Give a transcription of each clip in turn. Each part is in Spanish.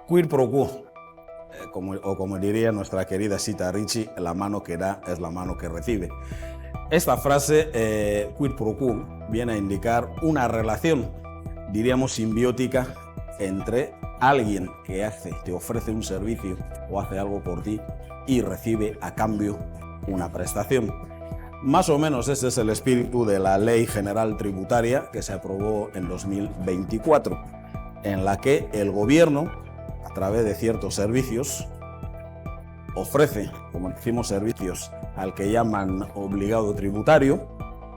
Quid pro quo, como diría nuestra querida Sita Ricci, la mano que da es la mano que recibe. Esta frase, quid pro quo, viene a indicar una relación, diríamos, simbiótica entre alguien que te ofrece un servicio o hace algo por ti y recibe a cambio una prestación. Más o menos ese es el espíritu de la Ley General Tributaria que se aprobó en 2024, en la que el gobierno, a través de ciertos servicios, ofrece, como decimos, servicios al que llaman obligado tributario,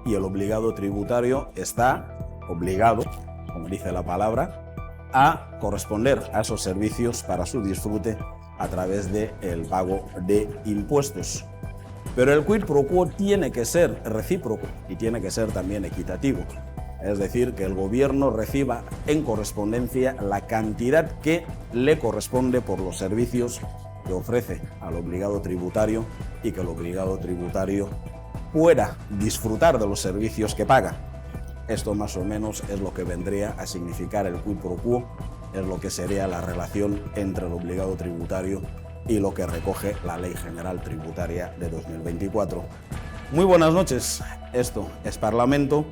y el obligado tributario está obligado, como dice la palabra, a corresponder a esos servicios para su disfrute a través del pago de impuestos. Pero el quid pro quo tiene que ser recíproco y tiene que ser también equitativo. Es decir, que el gobierno reciba en correspondencia la cantidad que le corresponde por los servicios que ofrece al obligado tributario y que el obligado tributario pueda disfrutar de los servicios que paga. Esto más o menos es lo que vendría a significar el quid pro quo, es lo que sería la relación entre el obligado tributario y lo que recoge la Ley General Tributaria de 2024. Muy buenas noches, esto es Parlamento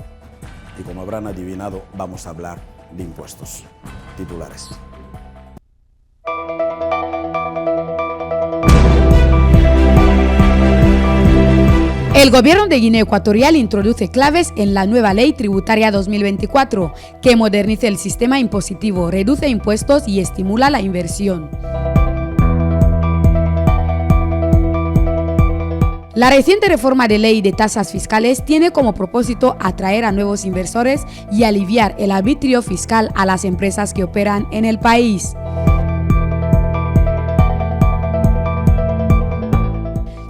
y como habrán adivinado vamos a hablar de impuestos. Titulares. El gobierno de Guinea Ecuatorial introduce claves en la nueva Ley Tributaria 2024, que moderniza el sistema impositivo, reduce impuestos y estimula la inversión. La reciente reforma de ley de tasas fiscales tiene como propósito atraer a nuevos inversores y aliviar el arbitrio fiscal a las empresas que operan en el país.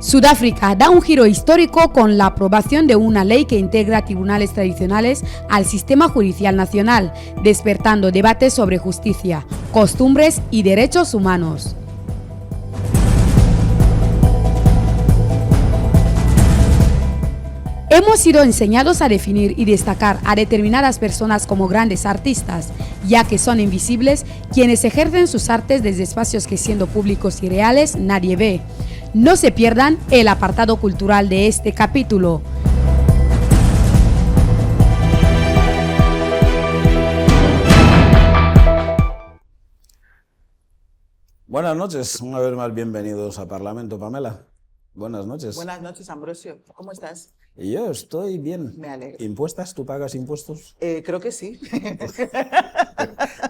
Sudáfrica da un giro histórico con la aprobación de una ley que integra tribunales tradicionales al sistema judicial nacional, despertando debates sobre justicia, costumbres y derechos humanos. Hemos sido enseñados a definir y destacar a determinadas personas como grandes artistas, ya que son invisibles quienes ejercen sus artes desde espacios que, siendo públicos y reales, nadie ve. No se pierdan el apartado cultural de este capítulo. Buenas noches, una vez más bienvenidos a Parlamento, Pamela. Buenas noches. Buenas noches, Ambrosio. ¿Cómo estás? Yo estoy bien. Me alegro. ¿Impuestas? ¿Tú pagas impuestos? Creo que sí.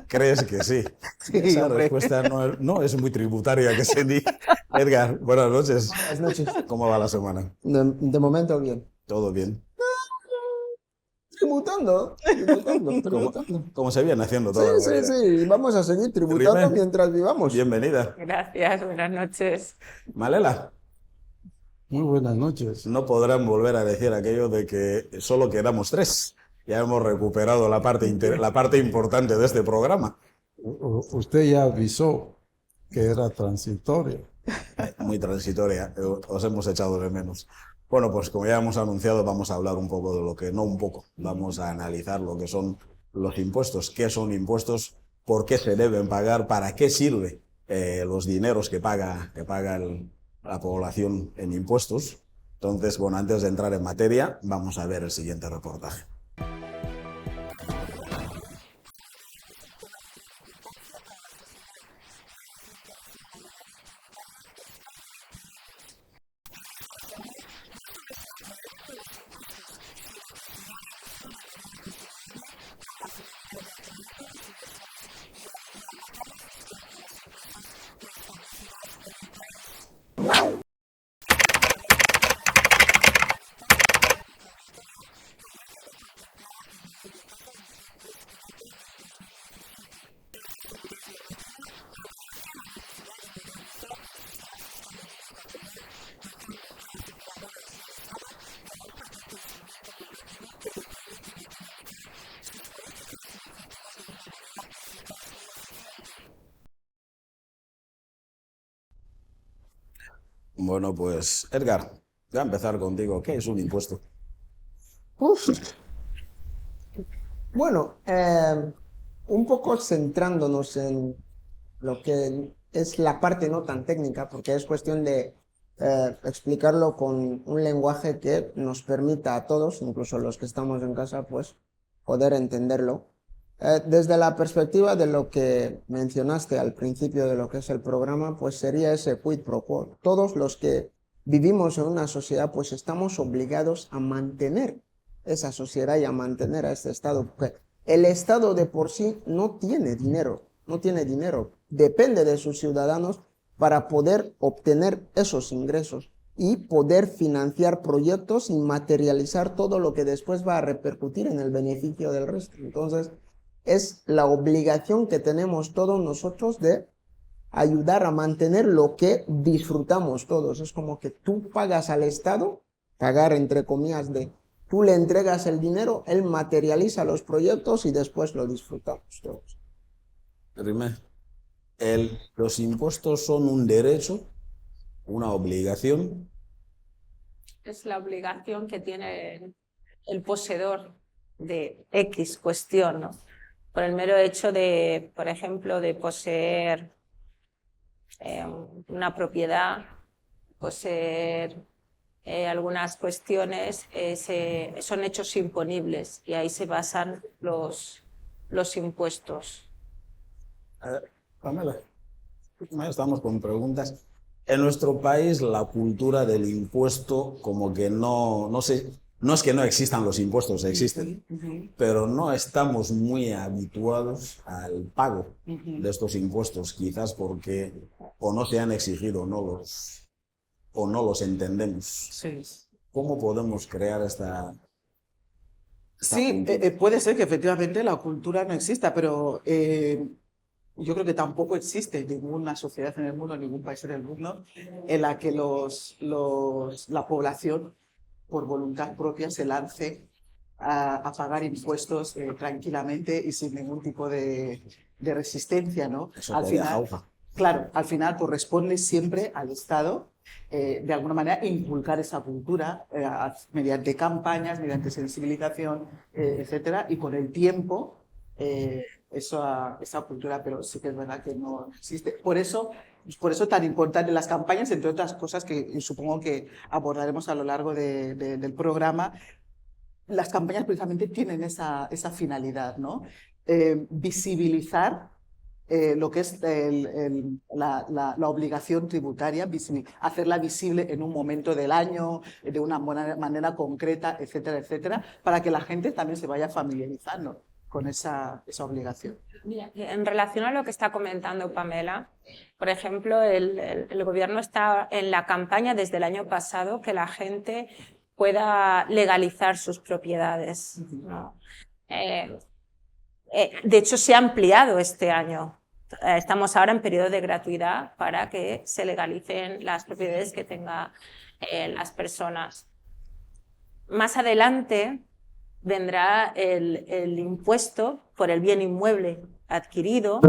¿Crees que sí? Sí, Esa hombre. respuesta no es muy tributaria que se diga. Edgar, buenas noches. Buenas noches. ¿Cómo va la semana? De momento bien. ¿Todo bien? Tributando. Como se viene haciendo Sí, toda la sí, vida. sí. Vamos a seguir tributando Rime, mientras vivamos. bienvenida. Gracias, buenas noches. Malela, Muy buenas noches. no podrán volver a decir aquello de que solo quedamos tres. Ya hemos recuperado la parte importante de este programa. Usted ya avisó que era transitorio. Muy transitoria, os hemos echado de menos. Bueno, pues como ya hemos anunciado, vamos a hablar un poco de lo que, no un poco, vamos a analizar lo que son los impuestos, qué son impuestos, por qué se deben pagar, para qué sirve los dineros que paga la población en impuestos. Entonces, bueno, antes de entrar en materia, vamos a ver el siguiente reportaje. Bueno, pues Edgar, voy a empezar contigo. ¿Qué es un impuesto? Uf. Bueno, un poco centrándonos en lo que es la parte no tan técnica, porque es cuestión de explicarlo con un lenguaje que nos permita a todos, incluso los que estamos en casa, pues poder entenderlo. Desde la perspectiva de lo que mencionaste al principio de lo que es el programa, pues sería ese quid pro quo. Todos los que vivimos en una sociedad, pues estamos obligados a mantener esa sociedad y a mantener a este Estado. Porque el Estado de por sí no tiene dinero, depende de sus ciudadanos para poder obtener esos ingresos y poder financiar proyectos y materializar todo lo que después va a repercutir en el beneficio del resto. Entonces, es la obligación que tenemos todos nosotros de ayudar a mantener lo que disfrutamos todos. Es como que tú pagas al Estado, pagar entre comillas de, tú le entregas el dinero, él materializa los proyectos y después lo disfrutamos todos. Rime, los impuestos son un derecho, una obligación. Es la obligación que tiene el poseedor de X cuestión, ¿no? Por el mero hecho de, por ejemplo, de poseer una propiedad, poseer algunas cuestiones, son hechos imponibles y ahí se basan los impuestos. Pamela, estamos con preguntas. En nuestro país la cultura del impuesto como que no es que no existan los impuestos, existen, pero no estamos muy habituados al pago de estos impuestos, quizás porque o no se han exigido o no los entendemos. Sí. ¿Cómo podemos crear esta Sí, cultura? puede ser que efectivamente la cultura no exista, pero yo creo que tampoco existe ninguna sociedad en el mundo, ningún país en el mundo, en la que la población, por voluntad propia, se lance a pagar impuestos tranquilamente y sin ningún tipo de resistencia, ¿no? Eso Al sería final, jauja. claro, al final corresponde siempre al Estado, de alguna manera, inculcar esa cultura mediante campañas, mediante sensibilización, etcétera, y con el tiempo esa cultura, pero sí que es verdad que no existe. Por eso tan importante las campañas, entre otras cosas que supongo que abordaremos a lo largo del programa. Las campañas precisamente tienen esa finalidad, ¿no? Visibilizar lo que es la obligación tributaria, hacerla visible en un momento del año, de una manera concreta, etcétera, etcétera, para que la gente también se vaya familiarizando con esa obligación. Mira, en relación a lo que está comentando Pamela, por ejemplo, el gobierno está en la campaña desde el año pasado que la gente pueda legalizar sus propiedades, ¿no? De hecho, se ha ampliado este año. Estamos ahora en periodo de gratuidad para que se legalicen las propiedades que tengan las personas. Más adelante vendrá el impuesto por el bien inmueble adquirido,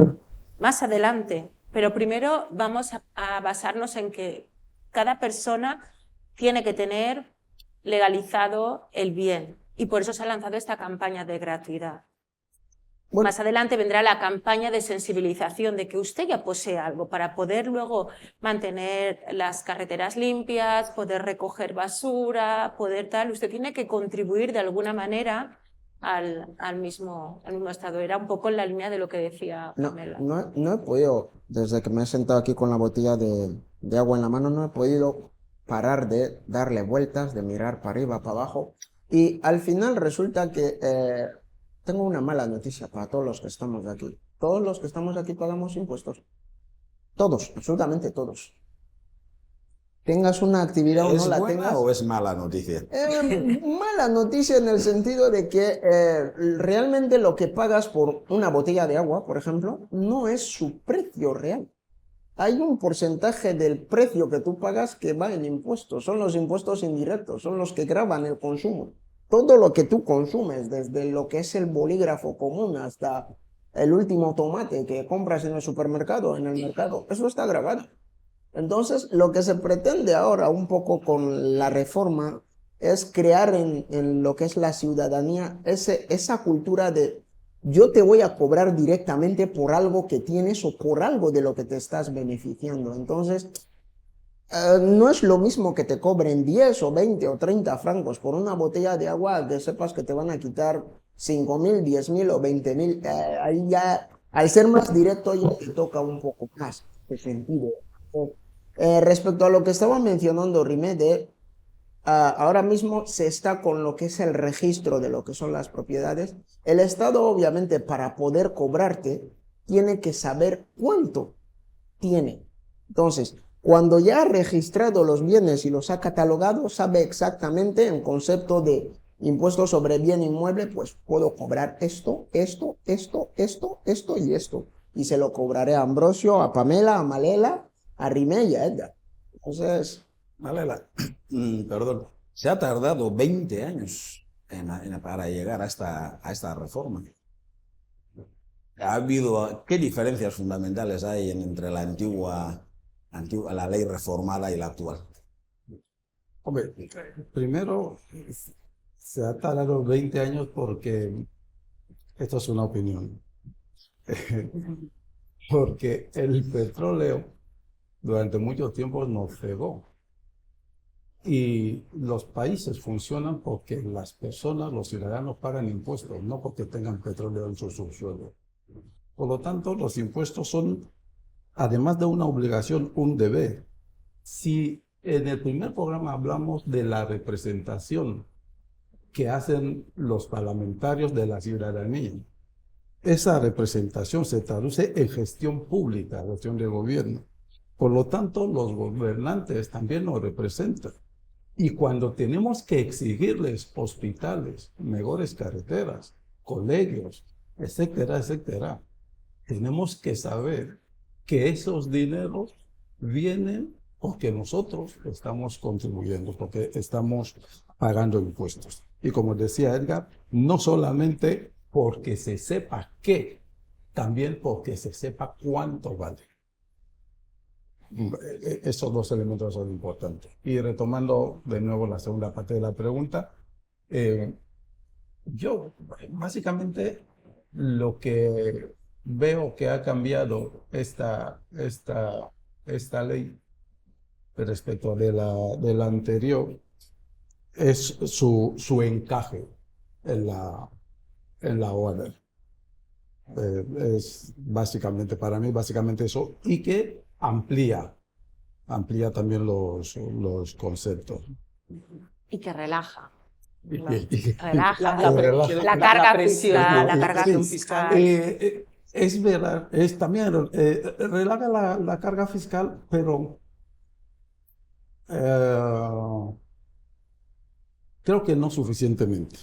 más adelante. Pero primero vamos a basarnos en que cada persona tiene que tener legalizado el bien y por eso se ha lanzado esta campaña de gratuidad. Bueno, más adelante vendrá la campaña de sensibilización de que usted ya posee algo para poder luego mantener las carreteras limpias, poder recoger basura, poder tal. Usted tiene que contribuir de alguna manera al mismo Estado. Era un poco en la línea de lo que decía Pamela. No he podido, desde que me he sentado aquí con la botella de agua en la mano, no he podido parar de darle vueltas, de mirar para arriba, para abajo. Y al final resulta que tengo una mala noticia para todos los que estamos aquí. Todos los que estamos aquí pagamos impuestos. Todos, absolutamente todos. Tengas una actividad o no la tengas. ¿Es buena o es mala noticia? Mala noticia en el sentido de que realmente lo que pagas por una botella de agua, por ejemplo, no es su precio real. Hay un porcentaje del precio que tú pagas que va en impuestos. Son los impuestos indirectos, son los que gravan el consumo. Todo lo que tú consumes, desde lo que es el bolígrafo común hasta el último tomate que compras en el supermercado, en el mercado, eso está grabado. Entonces, lo que se pretende ahora un poco con la reforma es crear en lo que es la ciudadanía esa cultura de yo te voy a cobrar directamente por algo que tienes o por algo de lo que te estás beneficiando. Entonces, no es lo mismo que te cobren 10 o 20 o 30 francos por una botella de agua que sepas que te van a quitar 5.000, 10.000 o 20.000. Ahí ya, al ser más directo, ya te toca un poco más de sentido. Respecto a lo que estaba mencionando Rimé, ahora mismo se está con lo que es el registro de lo que son las propiedades. El Estado, obviamente, para poder cobrarte, tiene que saber cuánto tiene. Entonces, cuando ya ha registrado los bienes y los ha catalogado, sabe exactamente en concepto de impuesto sobre bien inmueble, pues puedo cobrar esto, esto, esto, esto, esto y esto. Y se lo cobraré a Ambrosio, a Pamela, a Malela, a Rimé y a Edgar. Entonces, Malela, perdón, se ha tardado 20 años para llegar a esta reforma. ¿Qué diferencias fundamentales hay entre la la ley reformada y la actual? Hombre, primero, se ha tardado 20 años porque esto es una opinión. Porque el petróleo durante mucho tiempo nos cegó. Y los países funcionan porque las personas, los ciudadanos, pagan impuestos, no porque tengan petróleo en su subsuelo. Por lo tanto, los impuestos son, además de una obligación, un deber. Si en el primer programa hablamos de la representación que hacen los parlamentarios de la ciudadanía, esa representación se traduce en gestión pública, gestión de gobierno. Por lo tanto, los gobernantes también nos representan. Y cuando tenemos que exigirles hospitales, mejores carreteras, colegios, etcétera, etcétera, tenemos que saber que esos dineros vienen porque nosotros estamos contribuyendo, porque estamos pagando impuestos. Y como decía Edgar, no solamente porque se sepa qué, también porque se sepa cuánto vale. Esos dos elementos son importantes. Y retomando de nuevo la segunda parte de la pregunta, yo básicamente lo que veo que ha cambiado esta ley respecto de la anterior es su encaje en la OADER. Es básicamente, para mí, básicamente eso, y que amplía también los conceptos. Y que relaja. La- Relaja la- la la carga presión, fiscal, la la carga presión fiscal. Es verdad, también relaja la carga fiscal, pero creo que no suficientemente.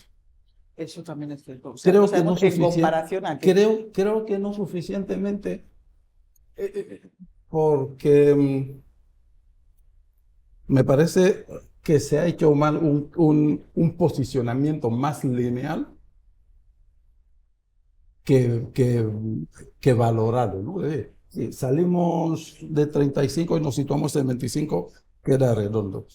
Eso también es cierto. O sea, Creo no que no sabemos en comparación a qué. creo que no suficientemente porque me parece que se ha hecho mal un posicionamiento más lineal que valorado, ¿no? Si salimos de 35 y nos situamos en 25, queda redondo.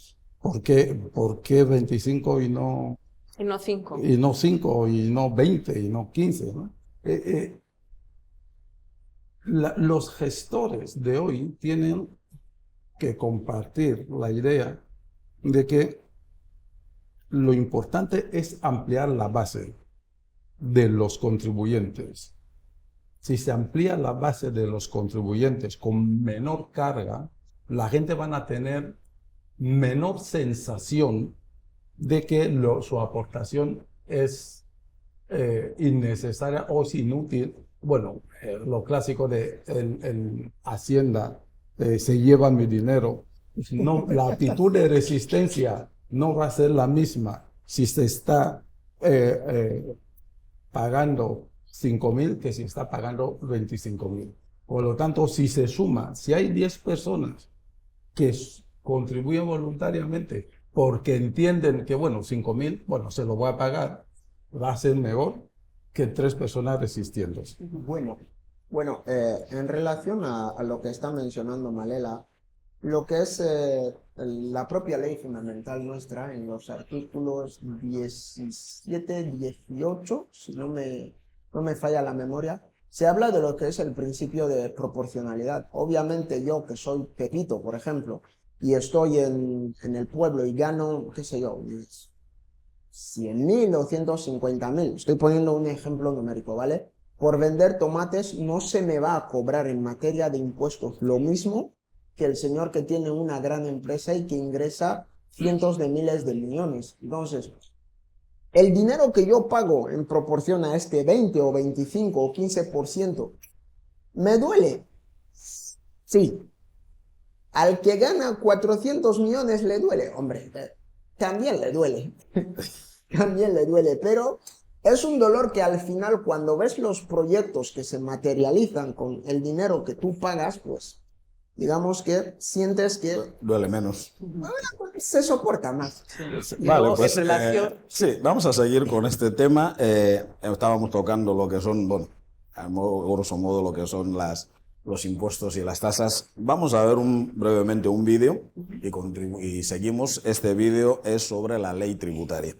¿Por qué 25 y no Y no 5. 5 y no 20 y no 15, ¿no? Los gestores de hoy tienen que compartir la idea de que lo importante es ampliar la base de los contribuyentes. Si se amplía la base de los contribuyentes con menor carga, la gente van a tener menor sensación de que su aportación es innecesaria o es inútil. Bueno, lo clásico de en Hacienda, se lleva mi dinero. No, la actitud de resistencia no va a ser la misma si se está pagando 5.000 que si está pagando 25.000. Por lo tanto, si se suma, si hay 10 personas que contribuyen voluntariamente porque entienden que, bueno, 5.000, bueno, se lo voy a pagar, va a ser mejor que 3 personas resistiéndose. bueno, en relación a lo que está mencionando Malela, lo que es la propia ley fundamental nuestra en los artículos 17, 18, si no me no me falla la memoria, se habla de lo que es el principio de proporcionalidad. Obviamente yo, que soy Pepito, por ejemplo, y estoy en el pueblo y gano, qué sé yo, 100.000 o 150.000, estoy poniendo un ejemplo numérico, ¿vale? Por vender tomates no se me va a cobrar en materia de impuestos lo mismo que el señor que tiene una gran empresa y que ingresa cientos de miles de millones. Entonces, el dinero que yo pago en proporción a este 20 o 25 o 15%, ¿me duele? Sí. Al que gana 400 millones le duele. Hombre, también le duele. También le duele, pero es un dolor que al final, cuando ves los proyectos que se materializan con el dinero que tú pagas, pues digamos que sientes que Duele menos. se soporta más. Y Vale, luego, pues en relación... sí, vamos a seguir con este tema. Estábamos tocando lo que son, bueno, a grosso modo lo que son los impuestos y las tasas. Vamos a ver brevemente un vídeo y seguimos. Este vídeo es sobre la ley tributaria.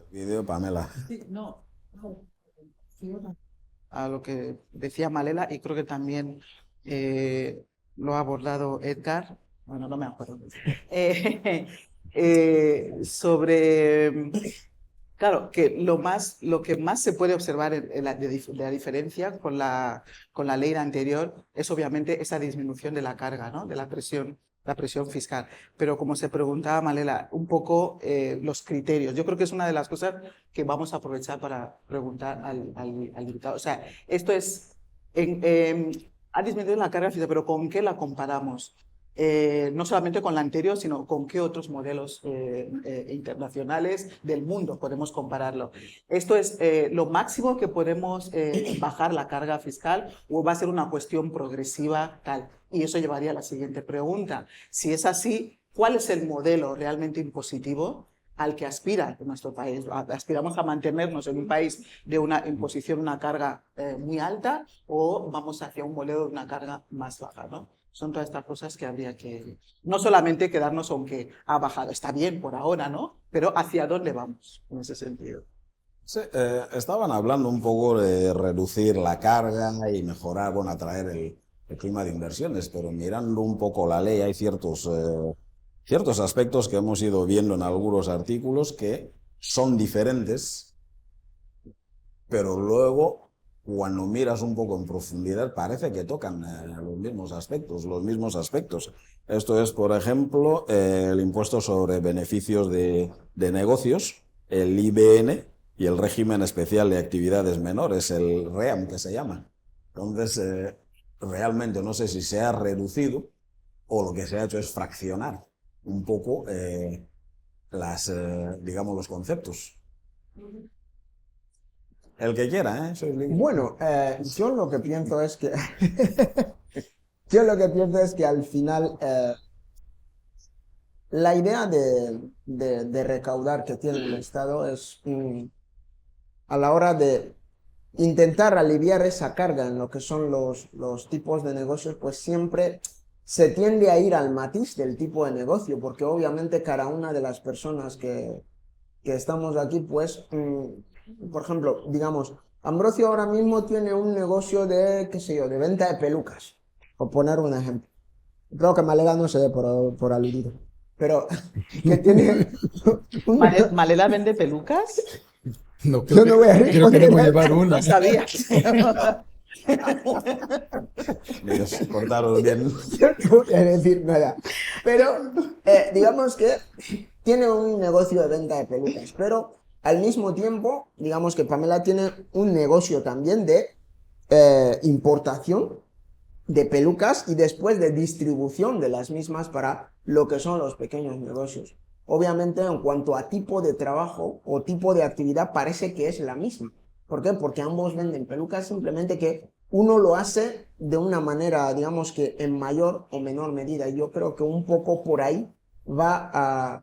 Vídeo, Pamela. Sí, no. A lo que decía Malela, y creo que también lo ha abordado Edgar, bueno, no me acuerdo, sobre, claro, que lo que más se puede observar de la diferencia con la ley anterior es obviamente esa disminución de la carga, ¿no? De la presión fiscal. Pero como se preguntaba Malela, un poco los criterios. Yo creo que es una de las cosas que vamos a aprovechar para preguntar al diputado. O sea, esto es, ha disminuido la carga fiscal, pero ¿con qué la comparamos? No solamente con la anterior, sino con qué otros modelos internacionales del mundo podemos compararlo. ¿Esto es lo máximo que podemos bajar la carga fiscal o va a ser una cuestión progresiva tal? Y eso llevaría a la siguiente pregunta. Si es así, ¿cuál es el modelo realmente impositivo al que aspira nuestro país? ¿Aspiramos a mantenernos en un país de una imposición, una carga muy alta, o vamos hacia un modelo de una carga más baja, ¿no? Son todas estas cosas que habría que, no solamente quedarnos con que ha bajado, está bien por ahora, ¿no? Pero ¿hacia dónde vamos en ese sentido? Sí, estaban hablando un poco de reducir la carga y mejorar, bueno, atraer el clima de inversiones, pero mirando un poco la ley hay ciertos aspectos que hemos ido viendo en algunos artículos que son diferentes, pero luego cuando miras un poco en profundidad, parece que tocan los mismos aspectos. Esto es, por ejemplo, el impuesto sobre beneficios de negocios, el IBN, y el régimen especial de actividades menores, el REAM, que se llama. Entonces, realmente no sé si se ha reducido o lo que se ha hecho es fraccionar un poco digamos, los conceptos. El que quiera, ¿eh? Soy libre. Bueno, yo lo que pienso es que yo lo que pienso es que al final la idea de recaudar que tiene el Estado es a la hora de intentar aliviar esa carga en lo que son los tipos de negocios, pues siempre se tiende a ir al matiz del tipo de negocio, porque obviamente cada una de las personas que estamos aquí, pues, por ejemplo, digamos, Ambrosio ahora mismo tiene un negocio de, qué sé yo, de venta de pelucas, por poner un ejemplo. Creo que Malela no se ve por aludido, pero que tiene... ¿Malela vende pelucas? No, Yo no voy a creo que debo llevar una. No sabía. Ellos cortaron bien. Yo no voy a decir nada. Pero digamos que tiene un negocio de venta de pelucas, pero al mismo tiempo, digamos que Pamela tiene un negocio también de importación de pelucas y después de distribución de las mismas para lo que son los pequeños negocios. Obviamente, en cuanto a tipo de trabajo o tipo de actividad, parece que es la misma. ¿Por qué? Porque ambos venden pelucas, simplemente que uno lo hace de una manera, digamos que en mayor o menor medida. Y yo creo que un poco por ahí va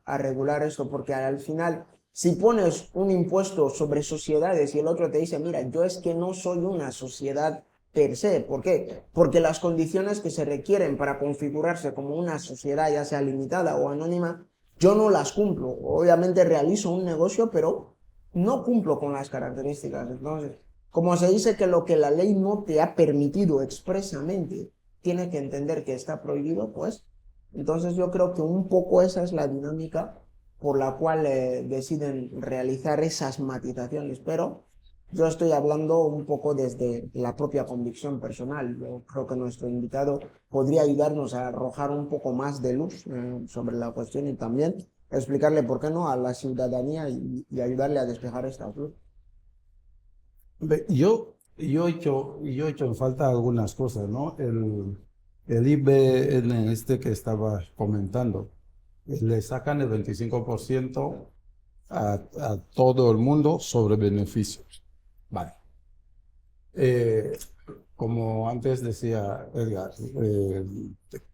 a regular esto, porque al final, si pones un impuesto sobre sociedades y el otro te dice, mira, yo es que no soy una sociedad per se. ¿Por qué? Porque las condiciones que se requieren para configurarse como una sociedad, ya sea limitada o anónima, yo no las cumplo. Obviamente realizo un negocio, pero no cumplo con las características. Entonces, como se dice que lo que la ley no te ha permitido expresamente, tiene que entender que está prohibido, pues, entonces yo creo que un poco esa es la dinámica por la cual deciden realizar esas matizaciones, pero yo estoy hablando un poco desde la propia convicción personal. Yo creo que nuestro invitado podría ayudarnos a arrojar un poco más de luz sobre la cuestión y también explicarle por qué no a la ciudadanía y ayudarle a despejar esta luz. Yo he hecho en falta algunas cosas, ¿no? El IBN este que estaba comentando, le sacan el 25% a todo el mundo sobre beneficios. Vale. Como antes decía Edgar,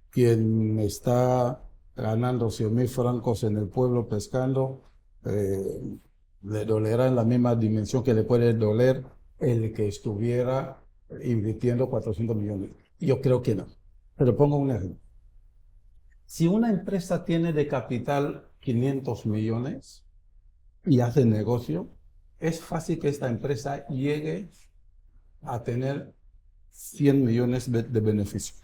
quien está ganando 100.000 francos en el pueblo pescando, le dolerá en la misma dimensión que le puede doler el que estuviera invirtiendo 400 millones. Yo creo que no. Pero pongo un ejemplo. Si una empresa tiene de capital 500 millones y hace negocio, es fácil que esta empresa llegue a tener 100 millones de beneficios.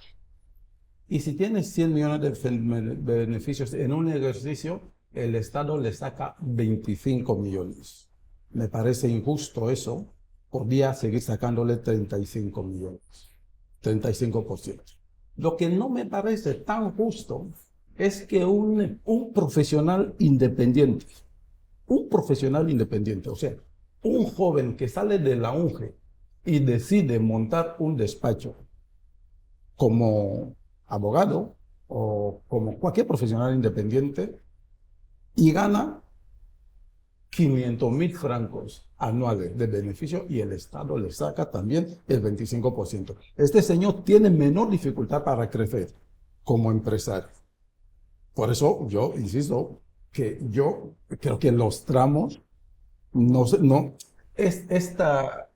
Y si tiene 100 millones de beneficios en un ejercicio, el Estado le saca 25 millones. Me parece injusto eso. Podría seguir sacándole 35 millones, 35%. Lo que no me parece tan justo es que un profesional independiente, o sea, un joven que sale de la UNGE y decide montar un despacho como abogado o como cualquier profesional independiente y gana 500.000 francos anuales de beneficio y el Estado le saca también el 25%. Este señor tiene menor dificultad para crecer como empresario. Por eso yo insisto que yo creo que los tramos esta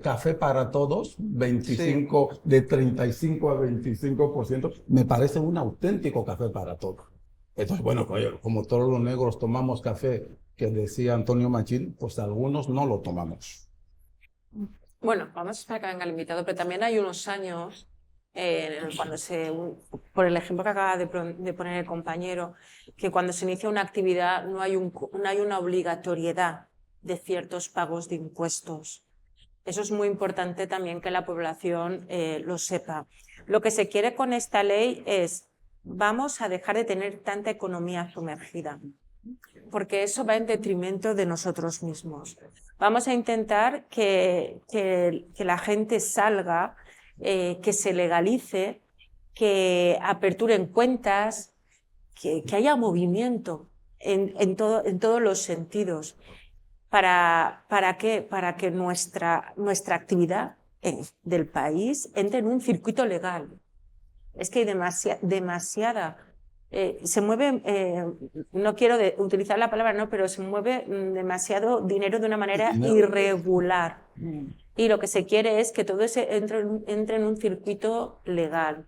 café para todos, 25, sí, de 35 a 25%, me parece un auténtico café para todos. Entonces, bueno, como todos los negros tomamos café, que decía Antonio Machín, pues algunos no lo tomamos. Bueno, vamos a esperar que venga el invitado, pero también hay unos años, por el ejemplo que acaba de poner el compañero, que cuando se inicia una actividad no hay una obligatoriedad de ciertos pagos de impuestos. Eso es muy importante también que la población lo sepa. Lo que se quiere con esta ley es, vamos a dejar de tener tanta economía sumergida, porque eso va en detrimento de nosotros mismos. Vamos a intentar que la gente salga, que se legalice, que aperturen cuentas, que haya movimiento en todos los sentidos. ¿Para qué? Para que nuestra actividad del país entre en un circuito legal. Es que hay demasiada. Se mueve, no quiero utilizar la palabra, no, pero se mueve demasiado dinero de una manera irregular. Y lo que se quiere es que todo eso entre en un circuito legal.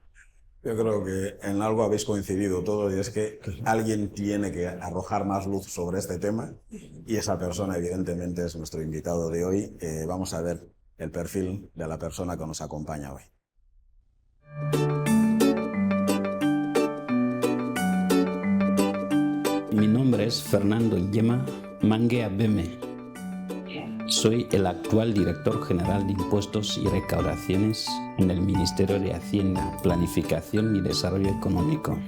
Yo creo que en algo habéis coincidido todos y es que alguien tiene que arrojar más luz sobre este tema y esa persona evidentemente es nuestro invitado de hoy. Vamos a ver el perfil de la persona que nos acompaña hoy. Mi nombre es Fernando Nyema Manguea Beme. Soy el actual director general de Impuestos y Recaudaciones en el Ministerio de Hacienda, Planificación y Desarrollo Económico.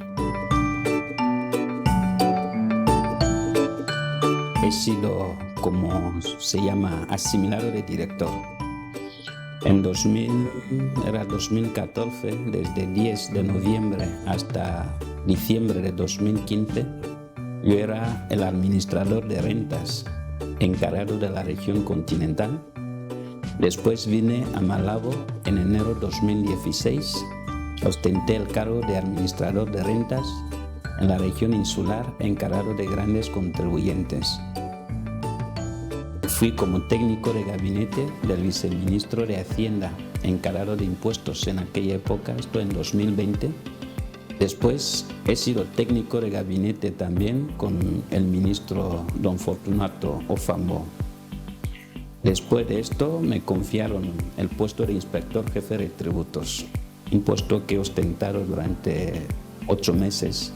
He sido, como se llama, asimilado de director. En 2014, desde 10 de noviembre hasta diciembre de 2015, yo era el administrador de rentas encargado de la región continental. Después vine a Malabo en enero de 2016. Ostenté el cargo de administrador de rentas en la región insular encargado de grandes contribuyentes. Fui como técnico de gabinete del viceministro de Hacienda encargado de impuestos en aquella época, esto en 2020. Después he sido técnico de gabinete también con el ministro don Fortunato Ofambo. Después de esto me confiaron el puesto de inspector jefe de tributos, un puesto que he ostentado durante 8 meses.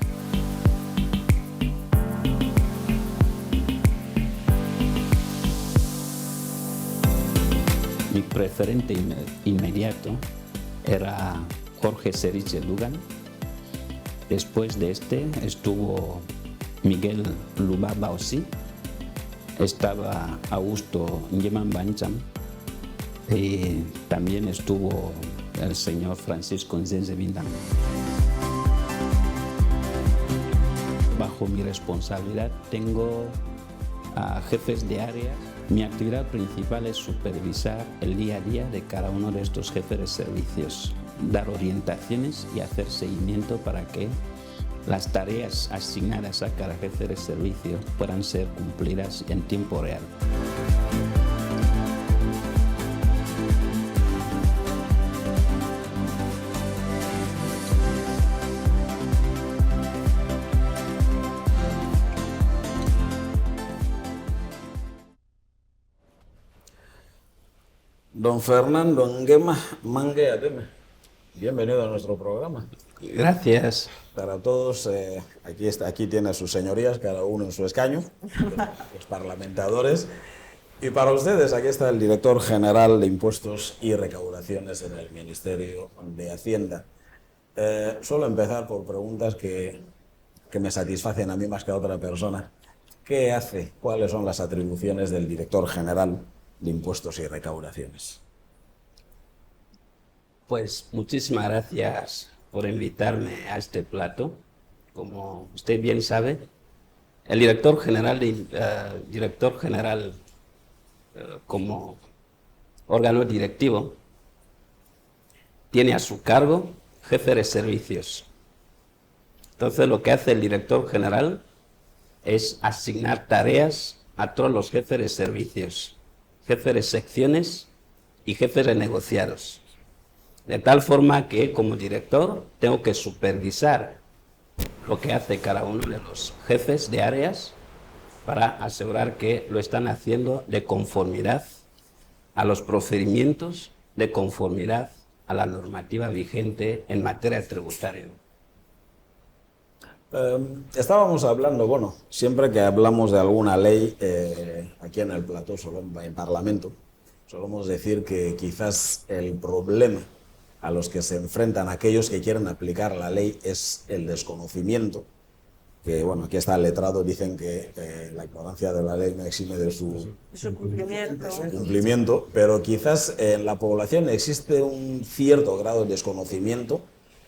Mi preferente inmediato era Jorge Seriche Dugan. Después de este estuvo Miguel Lubaba Osí, estaba Augusto Nyeman Bancham y también estuvo el señor Francisco Nzenze Bindam. Bajo mi responsabilidad tengo a jefes de área. Mi actividad principal es supervisar el día a día de cada uno de estos jefes de servicios, dar orientaciones y hacer seguimiento para que las tareas asignadas a cada jefe de servicio puedan ser cumplidas en tiempo real. Don Fernando Nyema Manguea Beme, bienvenido a nuestro programa. Gracias. Para todos, aquí tiene a sus señorías, cada uno en su escaño, los parlamentadores. Y para ustedes, aquí está el director general de Impuestos y Recaudaciones en el Ministerio de Hacienda. Suelo empezar por preguntas que me satisfacen a mí más que a otra persona. ¿Qué hace? ¿Cuáles son las atribuciones del director general de Impuestos y Recaudaciones? Pues muchísimas gracias por invitarme a este plato. Como usted bien sabe, el director general, como órgano directivo, tiene a su cargo jefe de servicios. Entonces lo que hace el director general es asignar tareas a todos los jefes de servicios, jefes de secciones y jefes de negociados. De tal forma que como director tengo que supervisar lo que hace cada uno de los jefes de áreas para asegurar que lo están haciendo de conformidad a los procedimientos, de conformidad a la normativa vigente en materia tributaria. Estábamos hablando, bueno, siempre que hablamos de alguna ley aquí en el plató, solo en Parlamento, Solemos decir que quizás el problema a los que se enfrentan aquellos que quieren aplicar la ley es el desconocimiento, que bueno, aquí está el letrado, dicen que la ignorancia de la ley no exime de su cumplimiento, pero quizás en la población existe un cierto grado de desconocimiento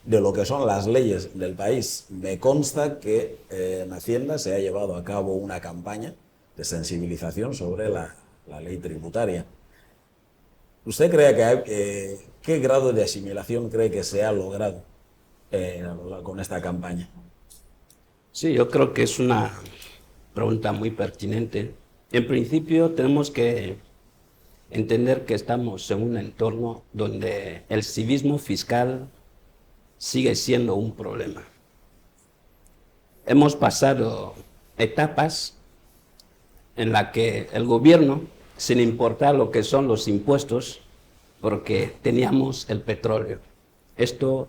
de lo que son las leyes del país. Me consta que en Hacienda se ha llevado a cabo una campaña de sensibilización sobre la ley tributaria. ¿Usted cree que qué grado de asimilación cree que se ha logrado con esta campaña? Sí, yo creo que es una pregunta muy pertinente. En principio tenemos que entender que estamos en un entorno donde el civismo fiscal sigue siendo un problema. Hemos pasado etapas en las que el gobierno, sin importar lo que son los impuestos, porque teníamos el petróleo. Esto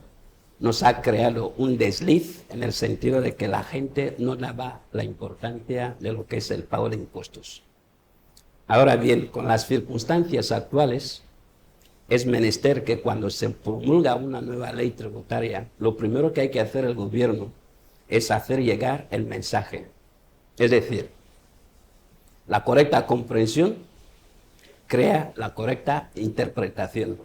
nos ha creado un desliz en el sentido de que la gente no daba la importancia de lo que es el pago de impuestos. Ahora bien, con las circunstancias actuales, es menester que cuando se promulga una nueva ley tributaria, lo primero que hay que hacer el gobierno es hacer llegar el mensaje. Es decir, la correcta comprensión crea la correcta interpretación.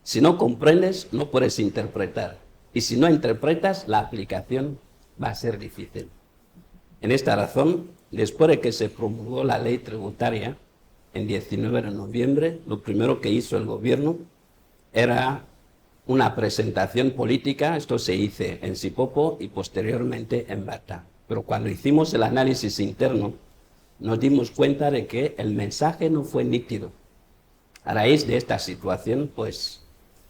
Si no comprendes, no puedes interpretar. Y si no interpretas, la aplicación va a ser difícil. En esta razón, después de que se promulgó la ley tributaria, en 19 de noviembre, lo primero que hizo el gobierno era una presentación política. Esto se hizo en Sipopo y posteriormente en Bata. Pero cuando hicimos el análisis interno, nos dimos cuenta de que el mensaje no fue nítido. A raíz de esta situación, pues,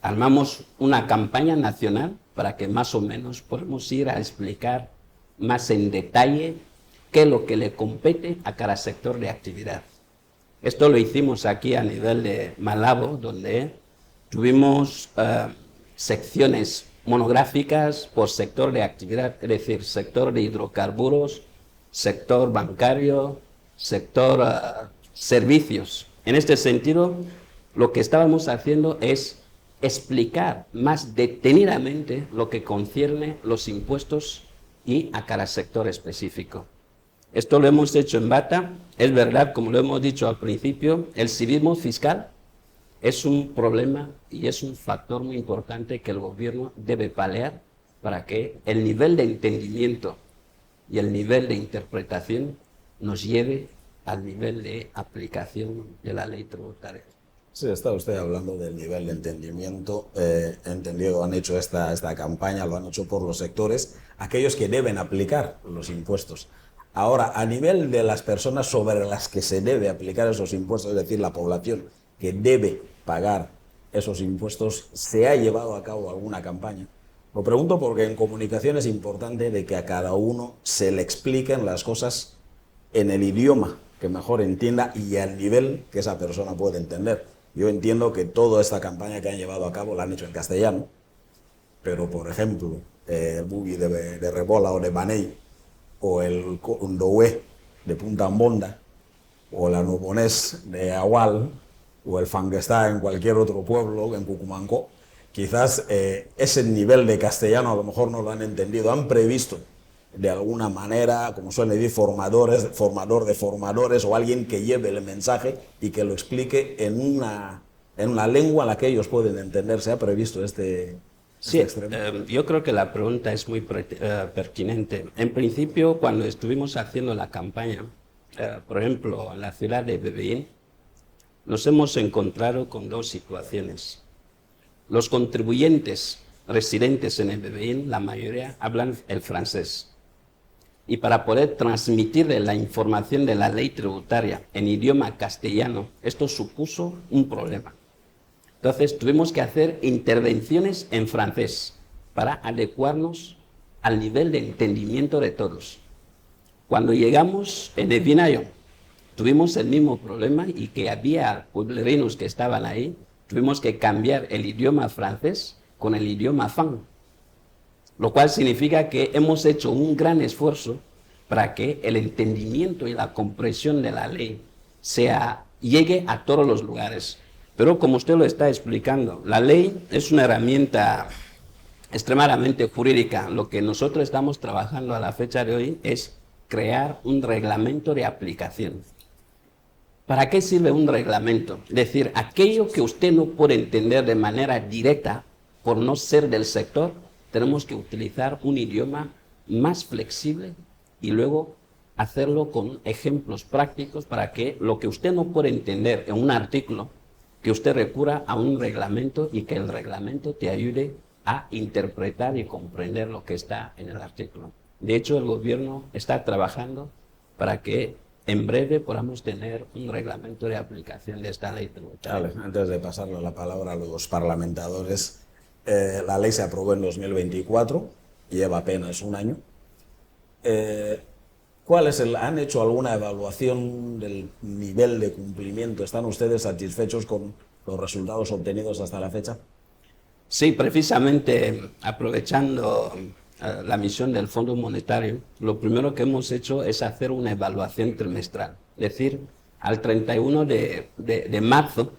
armamos una campaña nacional para que más o menos podamos ir a explicar más en detalle qué es lo que le compete a cada sector de actividad. Esto lo hicimos aquí a nivel de Malabo, donde tuvimos secciones monográficas por sector de actividad, es decir, sector de hidrocarburos, sector bancario, sector servicios. En este sentido, lo que estábamos haciendo es explicar más detenidamente lo que concierne los impuestos y a cada sector específico. Esto lo hemos hecho en Bata. Es verdad, como lo hemos dicho al principio, el civismo fiscal es un problema y es un factor muy importante que el gobierno debe paliar para que el nivel de entendimiento y el nivel de interpretación nos lleve al nivel de aplicación de la ley tributaria. Sí, está usted hablando del nivel de entendimiento. Entendido, han hecho esta campaña, lo han hecho por los sectores, aquellos que deben aplicar los impuestos. Ahora, a nivel de las personas sobre las que se debe aplicar esos impuestos, es decir, la población que debe pagar esos impuestos, ¿se ha llevado a cabo alguna campaña? Lo pregunto porque en comunicación es importante de que a cada uno se le expliquen las cosas en el idioma que mejor entienda y al nivel que esa persona puede entender. Yo entiendo que toda esta campaña que han llevado a cabo la han hecho en castellano, pero por ejemplo, el buggy de Rebola o de Baney, o el Ndowe de Punta Mbonda, o la Nubonés de Agual, o el Fanguestá en cualquier otro pueblo, en Cucumancó, quizás ese nivel de castellano a lo mejor no lo han entendido. Han previsto de alguna manera, como suelen decir, formador de formadores o alguien que lleve el mensaje y que lo explique en una lengua en la que ellos pueden entender. ¿Se ha previsto este extremo? Yo creo que la pregunta es muy pertinente. En principio, cuando estuvimos haciendo la campaña, por ejemplo, en la ciudad de Bebeín, nos hemos encontrado con dos situaciones. Los contribuyentes residentes en el Bebeín, la mayoría hablan el francés. Y para poder transmitir la información de la ley tributaria en idioma castellano, esto supuso un problema. Entonces tuvimos que hacer intervenciones en francés para adecuarnos al nivel de entendimiento de todos. Cuando llegamos en el Vinayo, tuvimos el mismo problema y que había pueblerinos que estaban ahí, tuvimos que cambiar el idioma francés con el idioma fan, lo cual significa que hemos hecho un gran esfuerzo para que el entendimiento y la comprensión de la ley llegue a todos los lugares. Pero como usted lo está explicando, la ley es una herramienta extremadamente jurídica. Lo que nosotros estamos trabajando a la fecha de hoy es crear un reglamento de aplicación. ¿Para qué sirve un reglamento? Es decir, aquello que usted no puede entender de manera directa por no ser del sector, tenemos que utilizar un idioma más flexible y luego hacerlo con ejemplos prácticos para que lo que usted no puede entender en un artículo, que usted recurra a un reglamento y que el reglamento te ayude a interpretar y comprender lo que está en el artículo. De hecho, el gobierno está trabajando para que en breve podamos tener un reglamento de aplicación de esta ley tributaria. Vale, antes de pasarle la palabra a los parlamentarios, la ley se aprobó en 2024, lleva apenas un año. ¿Han hecho alguna evaluación del nivel de cumplimiento? ¿Están ustedes satisfechos con los resultados obtenidos hasta la fecha? Sí, precisamente aprovechando la misión del Fondo Monetario, lo primero que hemos hecho es hacer una evaluación trimestral. Es decir, al 31 de marzo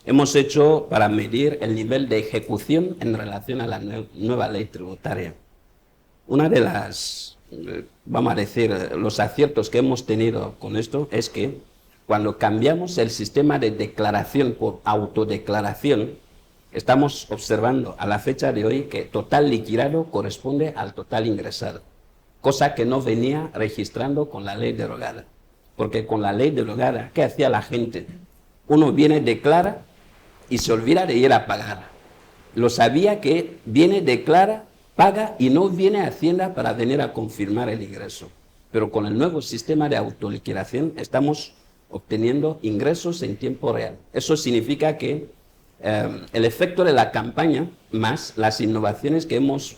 hemos hecho para medir el nivel de ejecución en relación a la nueva ley tributaria. Una de las, vamos a decir, los aciertos que hemos tenido con esto es que cuando cambiamos el sistema de declaración por autodeclaración, estamos observando a la fecha de hoy que total liquidado corresponde al total ingresado, cosa que no venía registrando con la ley derogada. Porque con la ley derogada, ¿qué hacía la gente? Uno viene, declara y se olvida de ir a pagar. Lo sabía que viene, declara, paga y no viene a Hacienda para venir a confirmar el ingreso. Pero con el nuevo sistema de autoliquidación estamos obteniendo ingresos en tiempo real. Eso significa que el efecto de la campaña más las innovaciones que hemos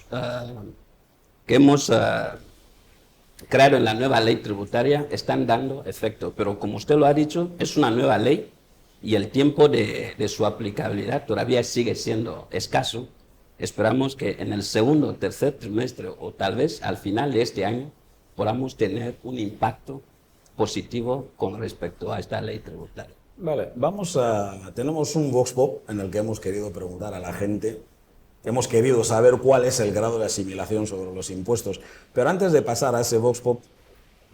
creado en la nueva ley tributaria están dando efecto. Pero como usted lo ha dicho, es una nueva ley y el tiempo de su aplicabilidad todavía sigue siendo escaso. Esperamos que en el segundo o tercer trimestre o tal vez al final de este año podamos tener un impacto positivo con respecto a esta ley tributaria. Vale, tenemos un Vox Pop en el que hemos querido preguntar a la gente, hemos querido saber cuál es el grado de asimilación sobre los impuestos. Pero antes de pasar a ese Vox Pop,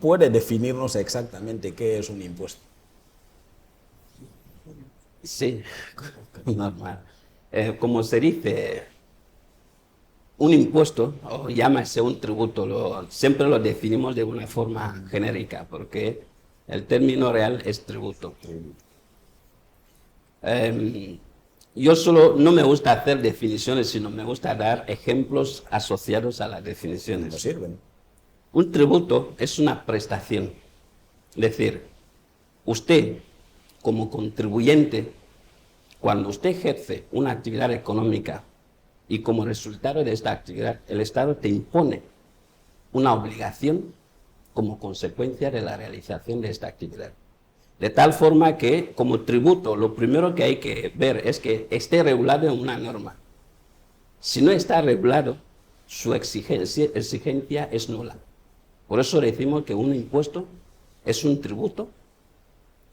¿puede definirnos exactamente qué es un impuesto? Sí, normal. Como se dice, un impuesto, o llámase un tributo, siempre lo definimos de una forma genérica, porque el término real es tributo. Yo no me gusta hacer definiciones, sino me gusta dar ejemplos asociados a las definiciones. ¿Nos sirven? Un tributo es una prestación. Es decir, usted, como contribuyente, cuando usted ejerce una actividad económica y como resultado de esta actividad, el Estado te impone una obligación como consecuencia de la realización de esta actividad. De tal forma que, como tributo, lo primero que hay que ver es que esté regulado en una norma. Si no está regulado, su exigencia es nula. Por eso decimos que un impuesto es un tributo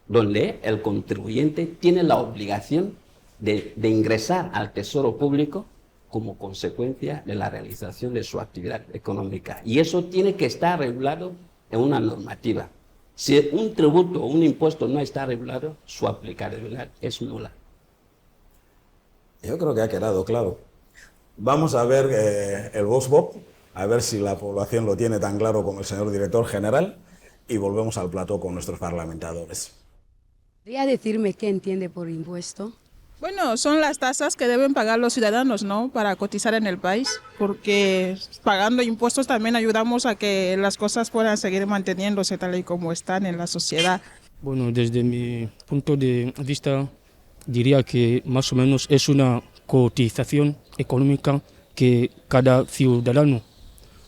donde el contribuyente tiene la obligación de ingresar al tesoro público como consecuencia de la realización de su actividad económica. Y eso tiene que estar regulado en una normativa. Si un tributo o un impuesto no está regulado, su aplicabilidad es nula. Yo creo que ha quedado claro. Vamos a ver el Vox Pop, a ver si la población lo tiene tan claro como el señor director general, y volvemos al plató con nuestros parlamentarios. ¿Podría decirme qué entiende por impuesto? Bueno, son las tasas que deben pagar los ciudadanos, ¿no?, para cotizar en el país, porque pagando impuestos también ayudamos a que las cosas puedan seguir manteniéndose tal y como están en la sociedad. Bueno, desde mi punto de vista diría que más o menos es una cotización económica que cada ciudadano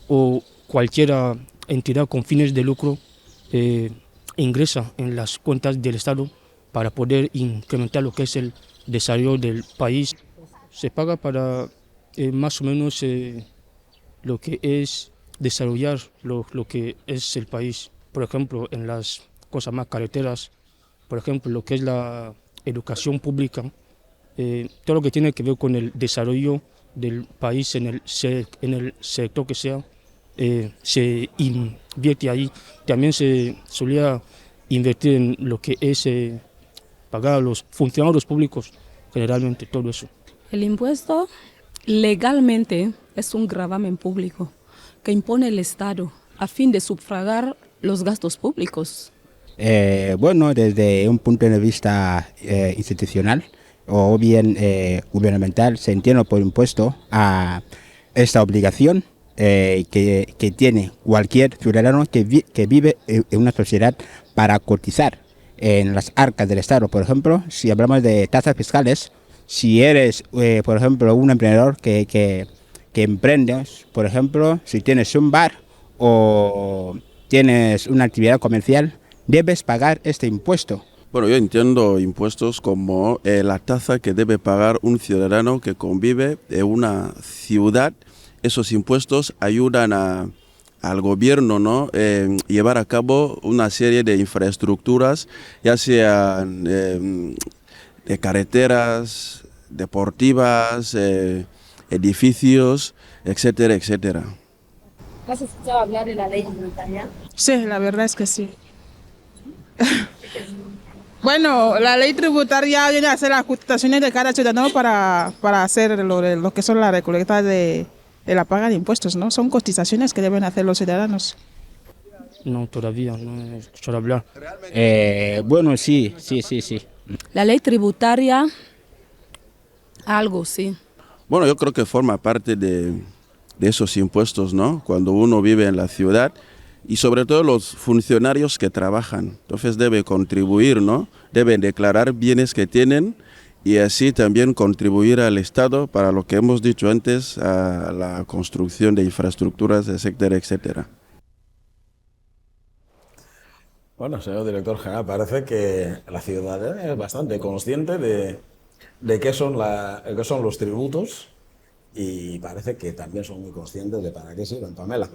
o cualquier entidad con fines de lucro ingresa en las cuentas del Estado para poder incrementar lo que es el desarrollo del país. Se paga para más o menos lo que es desarrollar lo que es el país. Por ejemplo, en las cosas más carreteras, por ejemplo, lo que es la educación pública, todo lo que tiene que ver con el desarrollo del país en el sector que sea, se invierte ahí. También se solía invertir en lo que es pagar a los funcionarios públicos, generalmente todo eso. El impuesto legalmente es un gravamen público que impone el Estado a fin de sufragar los gastos públicos. Bueno, desde un punto de vista institucional o bien gubernamental, se entiende por impuesto a esta obligación que tiene cualquier ciudadano que vive en una sociedad para cotizar en las arcas del Estado. Por ejemplo, si hablamos de tasas fiscales, si eres, por ejemplo, un emprendedor que emprendes, por ejemplo, si tienes un bar o tienes una actividad comercial, debes pagar este impuesto. Bueno, yo entiendo impuestos como la tasa que debe pagar un ciudadano que convive en una ciudad. Esos impuestos ayudan al gobierno, ¿no? Llevar a cabo una serie de infraestructuras, ya sean de carreteras, deportivas, edificios, etcétera, etcétera. ¿Has escuchado hablar de la ley tributaria? Sí, la verdad es que sí. Bueno, la ley tributaria viene a hacer las ajustaciones de cada ciudadano para hacer lo que son las recolectas de la paga de impuestos, ¿no? Son cotizaciones que deben hacer los ciudadanos. No, todavía no he escuchado hablar. Bueno, sí. La ley tributaria, algo, sí. Bueno, yo creo que forma parte de esos impuestos, ¿no? Cuando uno vive en la ciudad y sobre todo los funcionarios que trabajan. Entonces debe contribuir, ¿no? Deben declarar bienes que tienen y así también contribuir al Estado para lo que hemos dicho antes, a la construcción de infraestructuras, etcétera, etcétera. Bueno, señor director general, parece que la ciudadanía es bastante consciente de qué son los tributos y parece que también son muy conscientes de para qué sirven. Pamela,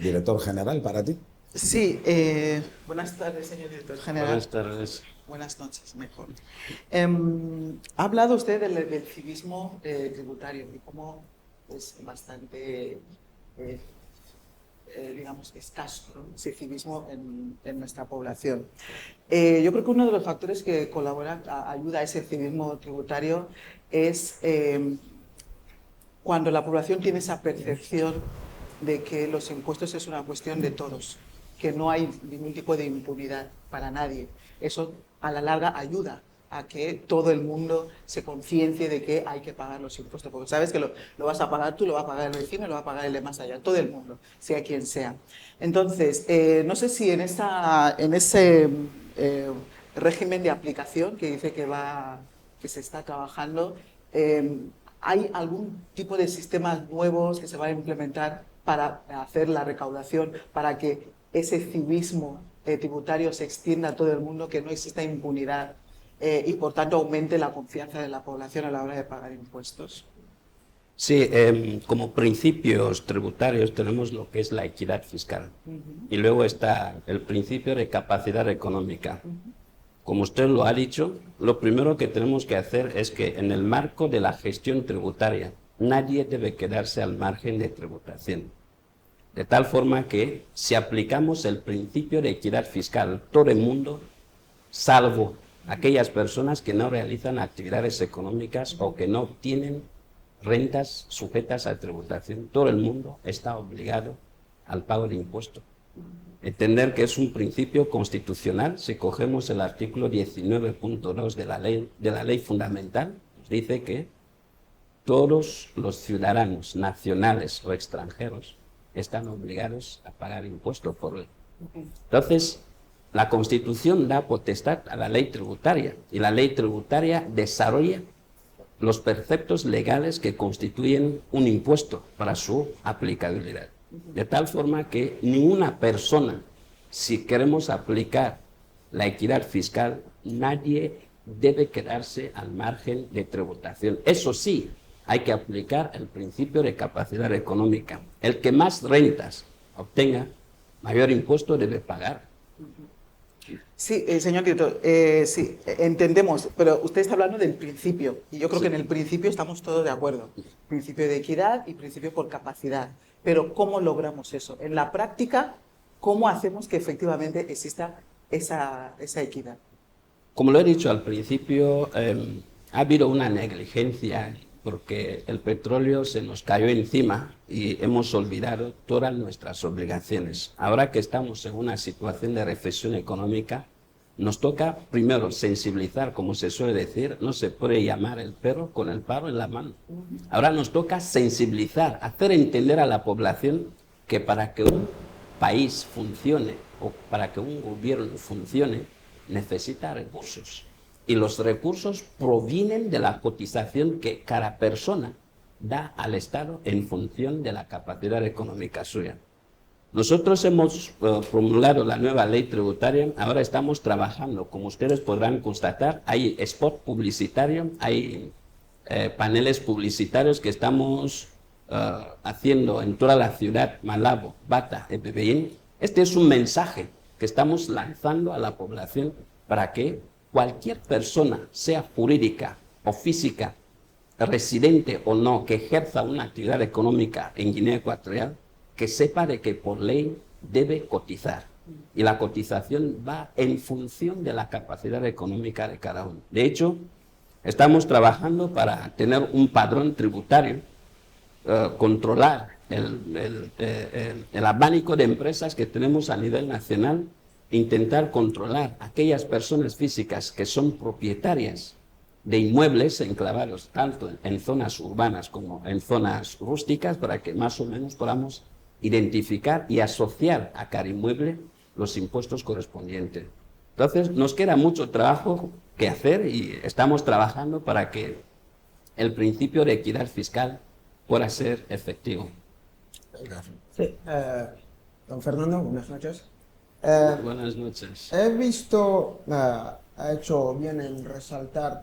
director general, para ti. Sí, buenas tardes, señor director general. Buenas tardes. Buenas noches, mejor. Ha hablado usted del civismo tributario y cómo es bastante, digamos, escaso, ¿no? Ese civismo en nuestra población. Yo creo que uno de los factores que colabora, ayuda a ese civismo tributario es cuando la población tiene esa percepción de que los impuestos es una cuestión de todos, que no hay ningún tipo de impunidad para nadie. Eso a la larga ayuda a que todo el mundo se conciencie de que hay que pagar los impuestos, porque sabes que lo vas a pagar tú, lo va a pagar el vecino, lo va a pagar el de más allá, todo el mundo, sea quien sea. Entonces, no sé si en ese régimen de aplicación que dice que se está trabajando, ¿hay algún tipo de sistemas nuevos que se van a implementar para hacer la recaudación, para que ese civismo tributario se extienda a todo el mundo, que no exista impunidad y por tanto aumente la confianza de la población a la hora de pagar impuestos? Sí, como principios tributarios tenemos lo que es la equidad fiscal y luego está el principio de capacidad económica. Como usted lo ha dicho, lo primero que tenemos que hacer es que en el marco de la gestión tributaria nadie debe quedarse al margen de tributación. De tal forma que si aplicamos el principio de equidad fiscal, todo el mundo, salvo aquellas personas que no realizan actividades económicas o que no tienen rentas sujetas a tributación, todo el mundo está obligado al pago de impuestos. Entender que es un principio constitucional, si cogemos el artículo 19.2 de la ley fundamental, dice que todos los ciudadanos nacionales o extranjeros están obligados a pagar impuestos por ley. Entonces, la Constitución da potestad a la ley tributaria y la ley tributaria desarrolla los preceptos legales que constituyen un impuesto para su aplicabilidad. De tal forma que ninguna persona, si queremos aplicar la equidad fiscal, nadie debe quedarse al margen de tributación. Eso sí, hay que aplicar el principio de capacidad económica. El que más rentas obtenga, mayor impuesto debe pagar. Sí, señor director, sí, entendemos, pero usted está hablando del principio, y yo creo que en el principio estamos todos de acuerdo. Principio de equidad y principio por capacidad. Pero ¿cómo logramos eso? En la práctica, ¿cómo hacemos que efectivamente exista esa equidad? Como lo he dicho al principio, ha habido una negligencia porque el petróleo se nos cayó encima y hemos olvidado todas nuestras obligaciones. Ahora que estamos en una situación de recesión económica, nos toca primero sensibilizar, como se suele decir, no se puede llamar el perro con el palo en la mano. Ahora nos toca sensibilizar, hacer entender a la población que para que un país funcione o para que un gobierno funcione, necesita recursos. Y los recursos provienen de la cotización que cada persona da al Estado en función de la capacidad económica suya. Nosotros hemos promulgado la nueva ley tributaria, ahora estamos trabajando, como ustedes podrán constatar, hay spot publicitario, hay paneles publicitarios que estamos haciendo en toda la ciudad, Malabo, Bata, Epebeín. Este es un mensaje que estamos lanzando a la población para que cualquier persona, sea jurídica o física, residente o no, que ejerza una actividad económica en Guinea Ecuatorial, que sepa de que por ley debe cotizar. Y la cotización va en función de la capacidad económica de cada uno. De hecho, estamos trabajando para tener un padrón tributario, controlar el abanico de empresas que tenemos a nivel nacional, intentar controlar aquellas personas físicas que son propietarias de inmuebles enclavados tanto en zonas urbanas como en zonas rústicas, para que más o menos podamos identificar y asociar a cada inmueble los impuestos correspondientes. Entonces, nos queda mucho trabajo que hacer y estamos trabajando para que el principio de equidad fiscal pueda ser efectivo. Sí, don Fernando, buenas noches. Buenas noches. He visto, ha hecho bien en resaltar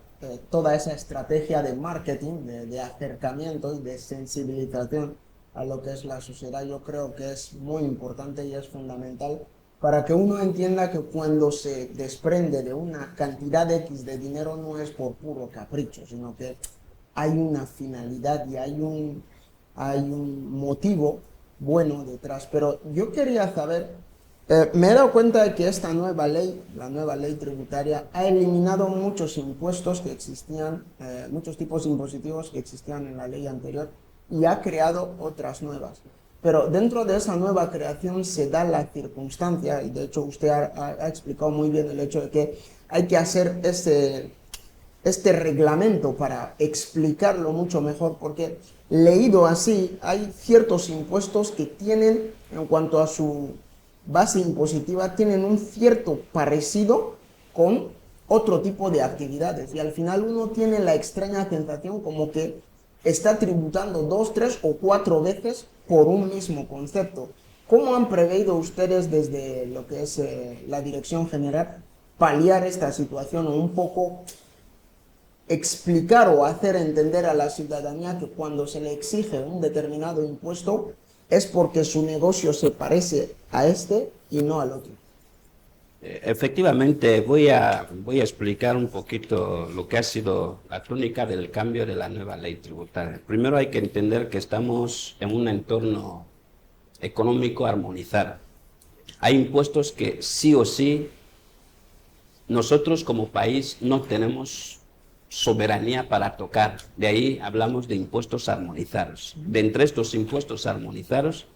toda esa estrategia de marketing, de acercamiento y de sensibilización a lo que es la sociedad. Yo creo que es muy importante y es fundamental para que uno entienda que cuando se desprende de una cantidad X de dinero no es por puro capricho, sino que hay una finalidad y hay un motivo bueno detrás. Pero yo quería saber, me he dado cuenta de que esta nueva ley, la nueva ley tributaria, ha eliminado muchos impuestos que existían, muchos tipos impositivos que existían en la ley anterior y ha creado otras nuevas. Pero dentro de esa nueva creación se da la circunstancia, y de hecho usted ha explicado muy bien el hecho de que hay que hacer este reglamento para explicarlo mucho mejor, porque leído así hay ciertos impuestos que tienen, en cuanto a su base impositiva, tienen un cierto parecido con otro tipo de actividades y al final uno tiene la extraña sensación como que está tributando 2, 3 o 4 veces por un mismo concepto. ¿Cómo han previsto ustedes desde lo que es la Dirección General paliar esta situación o un poco explicar o hacer entender a la ciudadanía que cuando se le exige un determinado impuesto es porque su negocio se parece a este y no al otro? Efectivamente, voy a explicar un poquito lo que ha sido la tónica del cambio de la nueva ley tributaria. Primero hay que entender que estamos en un entorno económico armonizado. Hay impuestos que sí o sí nosotros como país no tenemos soberanía para tocar. De ahí hablamos de impuestos armonizados. De entre estos impuestos armonizados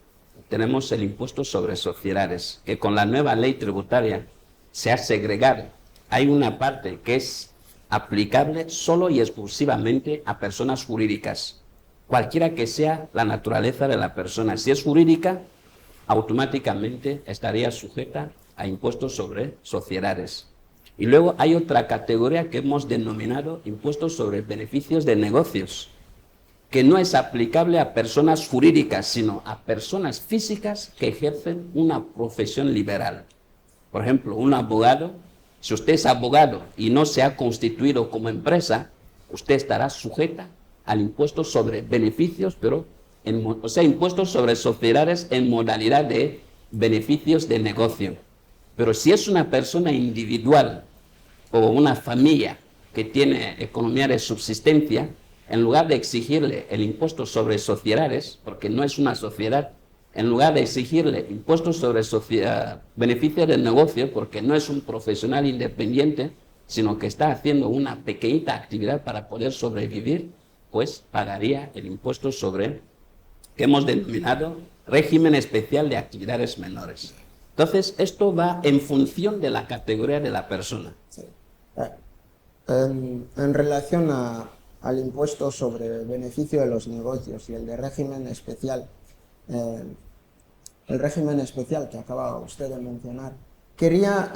tenemos el impuesto sobre sociedades, que con la nueva ley tributaria se ha segregado. Hay una parte que es aplicable solo y exclusivamente a personas jurídicas, cualquiera que sea la naturaleza de la persona. Si es jurídica, automáticamente estaría sujeta a impuestos sobre sociedades. Y luego hay otra categoría que hemos denominado impuestos sobre beneficios de negocios, que no es aplicable a personas jurídicas, sino a personas físicas que ejercen una profesión liberal. Por ejemplo, un abogado, si usted es abogado y no se ha constituido como empresa, usted estará sujeta al impuesto sobre beneficios, pero impuestos sobre sociedades en modalidad de beneficios de negocio. Pero si es una persona individual o una familia que tiene economía de subsistencia, en lugar de exigirle el impuesto sobre sociedades, porque no es una sociedad, en lugar de exigirle impuestos sobre beneficios del negocio, porque no es un profesional independiente, sino que está haciendo una pequeñita actividad para poder sobrevivir, pues pagaría el impuesto sobre, que hemos denominado régimen especial de actividades menores. Entonces, esto va en función de la categoría de la persona. Sí. En relación al impuesto sobre beneficio de los negocios y el de régimen especial, el régimen especial que acaba usted de mencionar, quería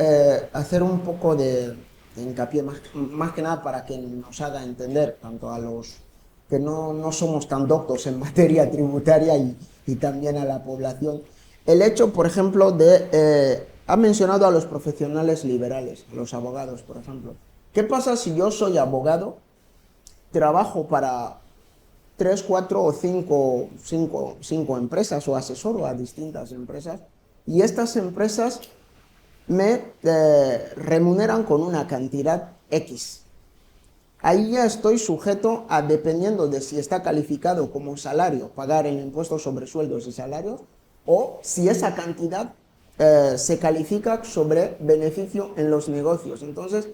hacer un poco de hincapié, más que nada para que nos haga entender, tanto a los que no somos tan doctos en materia tributaria y también a la población, el hecho, por ejemplo, ha mencionado a los profesionales liberales, a los abogados, por ejemplo. ¿Qué pasa si yo soy abogado, trabajo para 3, 4 o 5 empresas o asesoro a distintas empresas y estas empresas me remuneran con una cantidad X? Ahí ya estoy sujeto a, dependiendo de si está calificado como salario, pagar el impuesto sobre sueldos y salarios, o si esa cantidad se califica sobre beneficio en los negocios. Entonces,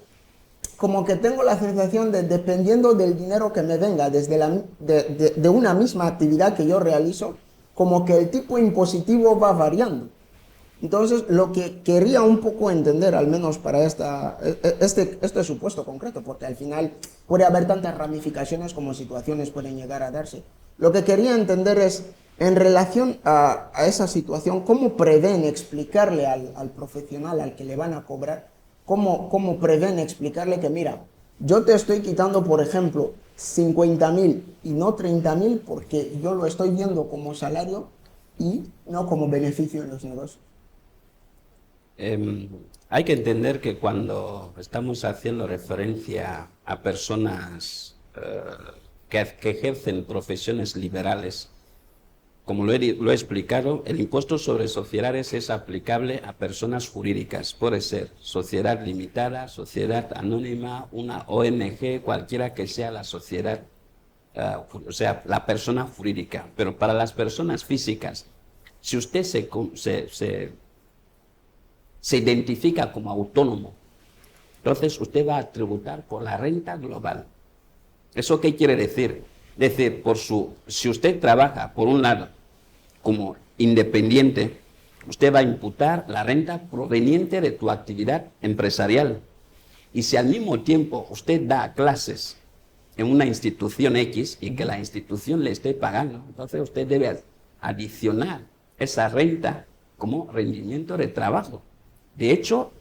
como que tengo la sensación de, dependiendo del dinero que me venga desde de una misma actividad que yo realizo, como que el tipo impositivo va variando. Entonces, lo que quería un poco entender, al menos para este supuesto concreto, porque al final puede haber tantas ramificaciones como situaciones pueden llegar a darse. Lo que quería entender es, en relación a esa situación, ¿cómo prevén explicarle al profesional al que le van a cobrar, cómo prevén explicarle que, mira, yo te estoy quitando, por ejemplo, 50.000 y no 30.000 porque yo lo estoy viendo como salario y no como beneficio en los negocios? Hay que entender que cuando estamos haciendo referencia a personas que ejercen profesiones liberales, como lo he explicado, el impuesto sobre sociedades es aplicable a personas jurídicas. Puede ser sociedad limitada, sociedad anónima, una ONG, cualquiera que sea la sociedad, o sea, la persona jurídica. Pero para las personas físicas, si usted se identifica como autónomo, entonces usted va a tributar por la renta global. ¿Eso qué quiere decir? Es decir, si usted trabaja, por un lado, como independiente, usted va a imputar la renta proveniente de tu actividad empresarial. Y si al mismo tiempo usted da clases en una institución X y que la institución le esté pagando, entonces usted debe adicionar esa renta como rendimiento de trabajo. De hecho,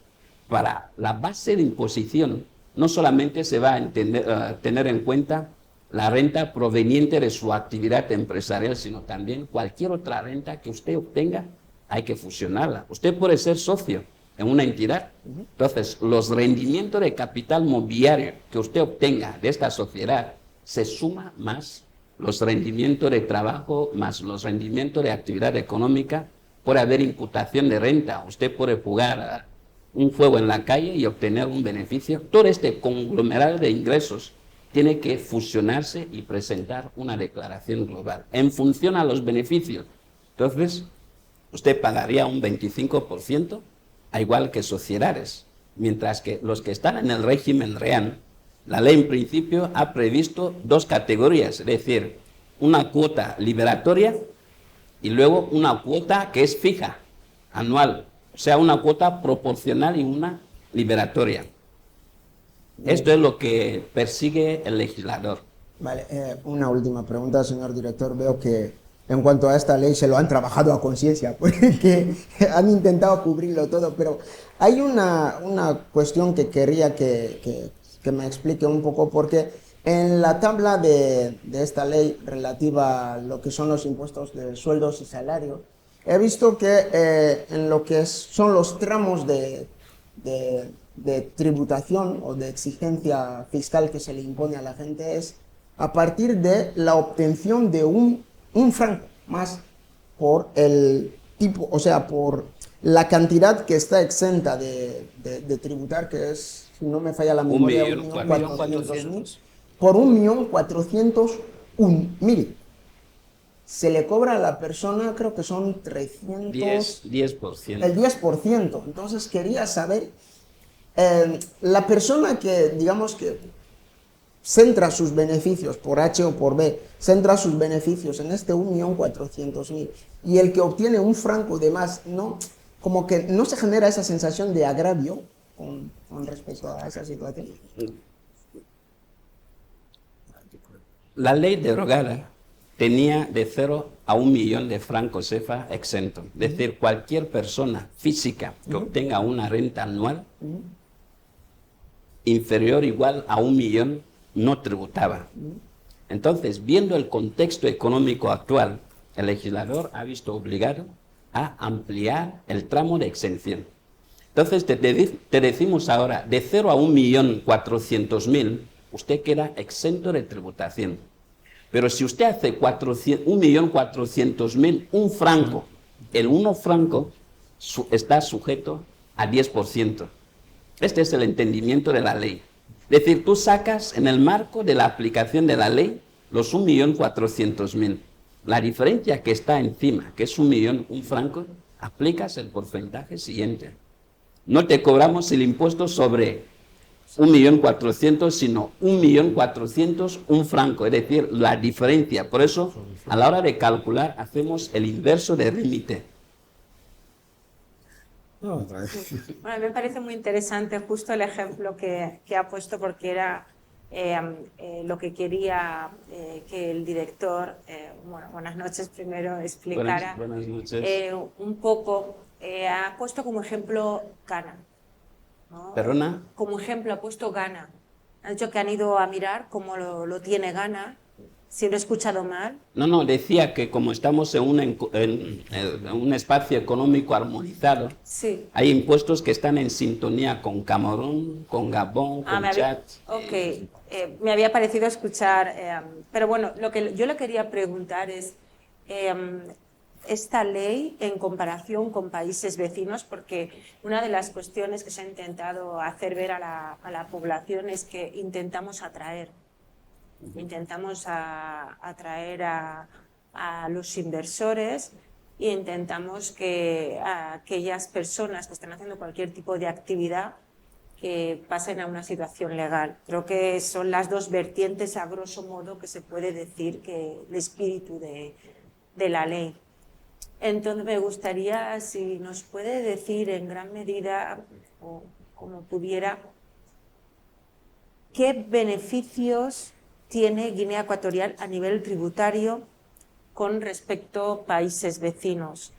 para la base de imposición, no solamente se va a tener en cuenta la renta proveniente de su actividad empresarial, sino también cualquier otra renta que usted obtenga, hay que fusionarla. Usted puede ser socio en una entidad, entonces los rendimientos de capital mobiliario que usted obtenga de esta sociedad se suma más los rendimientos de trabajo, más los rendimientos de actividad económica. Puede haber imputación de renta, usted puede jugar un juego en la calle y obtener un beneficio. Todo este conglomerado de ingresos tiene que fusionarse y presentar una declaración global en función a los beneficios. Entonces, usted pagaría un 25%, a igual que sociedades, mientras que los que están en el régimen real, la ley en principio ha previsto 2 categorías, es decir, una cuota liberatoria y luego una cuota que es fija, anual, o sea, una cuota proporcional y una liberatoria. Esto es lo que persigue el legislador. Vale, una última pregunta, señor director. Veo que en cuanto a esta ley se lo han trabajado a conciencia, porque han intentado cubrirlo todo, pero hay una cuestión que quería que me explique un poco, porque en la tabla de esta ley relativa a lo que son los impuestos de sueldos y salarios, he visto que en lo que son los tramos de tributación o de exigencia fiscal que se le impone a la gente es a partir de la obtención de un franco más por el tipo, o sea, por La cantidad que está exenta de tributar, que es, si no me falla la memoria, 1.400.000, por 1.401.000. Se le cobra a la persona, creo que son 300... 10%. El 10%. Entonces quería saber, la persona que, digamos que centra sus beneficios por H o por B, centra sus beneficios en este 1.400.000, y el que obtiene un franco de más, ¿no? Como que no se genera esa sensación de agravio con respecto a esa situación. La ley derogada tenía de 0 a 1 millón de francos CFA exento. Es decir, cualquier persona física que obtenga una renta anual inferior o igual a 1 millón no tributaba. Entonces, viendo el contexto económico actual, el legislador ha visto obligado a ampliar el tramo de exención. Entonces, te decimos ahora, de 0 a 1.400.000, usted queda exento de tributación. Pero si usted hace 1.400.000, un franco, el 1 franco está sujeto a 10%. Este es el entendimiento de la ley. Es decir, tú sacas en el marco de la aplicación de la ley los 1.400.000. La diferencia que está encima, que es 1 millón, un franco, aplicas el porcentaje siguiente. No te cobramos el impuesto sobre 1.400.000, sino 1.400.000, un franco, es decir, la diferencia. Por eso, a la hora de calcular, hacemos el inverso de límite. Bueno, me parece muy interesante justo el ejemplo que ha puesto, porque era lo que quería que el director, bueno, buenas noches primero, explicara. Buenas noches. Un poco, ha puesto como ejemplo Ghana, ¿no? ¿Perdona? Como ejemplo ha puesto Ghana. Ha dicho que han ido a mirar cómo lo tiene Ghana. Si no he escuchado mal. No, decía que como estamos en un espacio económico armonizado, sí, hay impuestos que están en sintonía con Camerún, con Gabón, con Chad. Me había parecido escuchar, pero bueno, lo que yo le quería preguntar es, esta ley en comparación con países vecinos, porque una de las cuestiones que se ha intentado hacer ver a la población es que intentamos atraer a los inversores e intentamos que a aquellas personas que están haciendo cualquier tipo de actividad que pasen a una situación legal. Creo que son las dos vertientes, a grosso modo, que se puede decir que el espíritu de la ley. Entonces me gustaría, si nos puede decir en gran medida, o como pudiera, ¿qué beneficios tiene Guinea Ecuatorial a nivel tributario con respecto a países vecinos?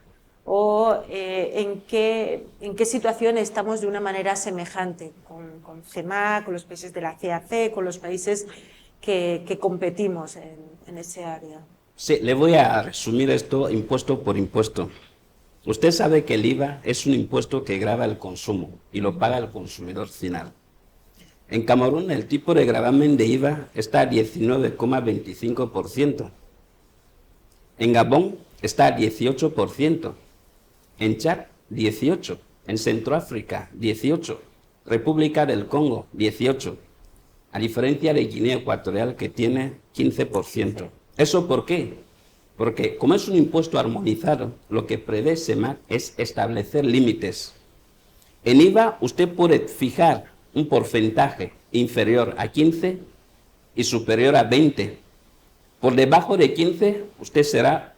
¿O en qué situación estamos de una manera semejante con CEMAC, con los países de la CAC, con los países que competimos en ese área? Sí, le voy a resumir esto impuesto por impuesto. Usted sabe que el IVA es un impuesto que grava el consumo y lo paga el consumidor final. En Camerún el tipo de gravamen de IVA está a 19,25%. En Gabón está a 18%. En Chad, 18%. En Centroáfrica, 18%. República del Congo, 18%. A diferencia de Guinea Ecuatorial, que tiene 15%. ¿Eso por qué? Porque como es un impuesto armonizado, lo que prevé CEMAC es establecer límites. En IVA usted puede fijar un porcentaje inferior a 15 y superior a 20. Por debajo de 15 usted será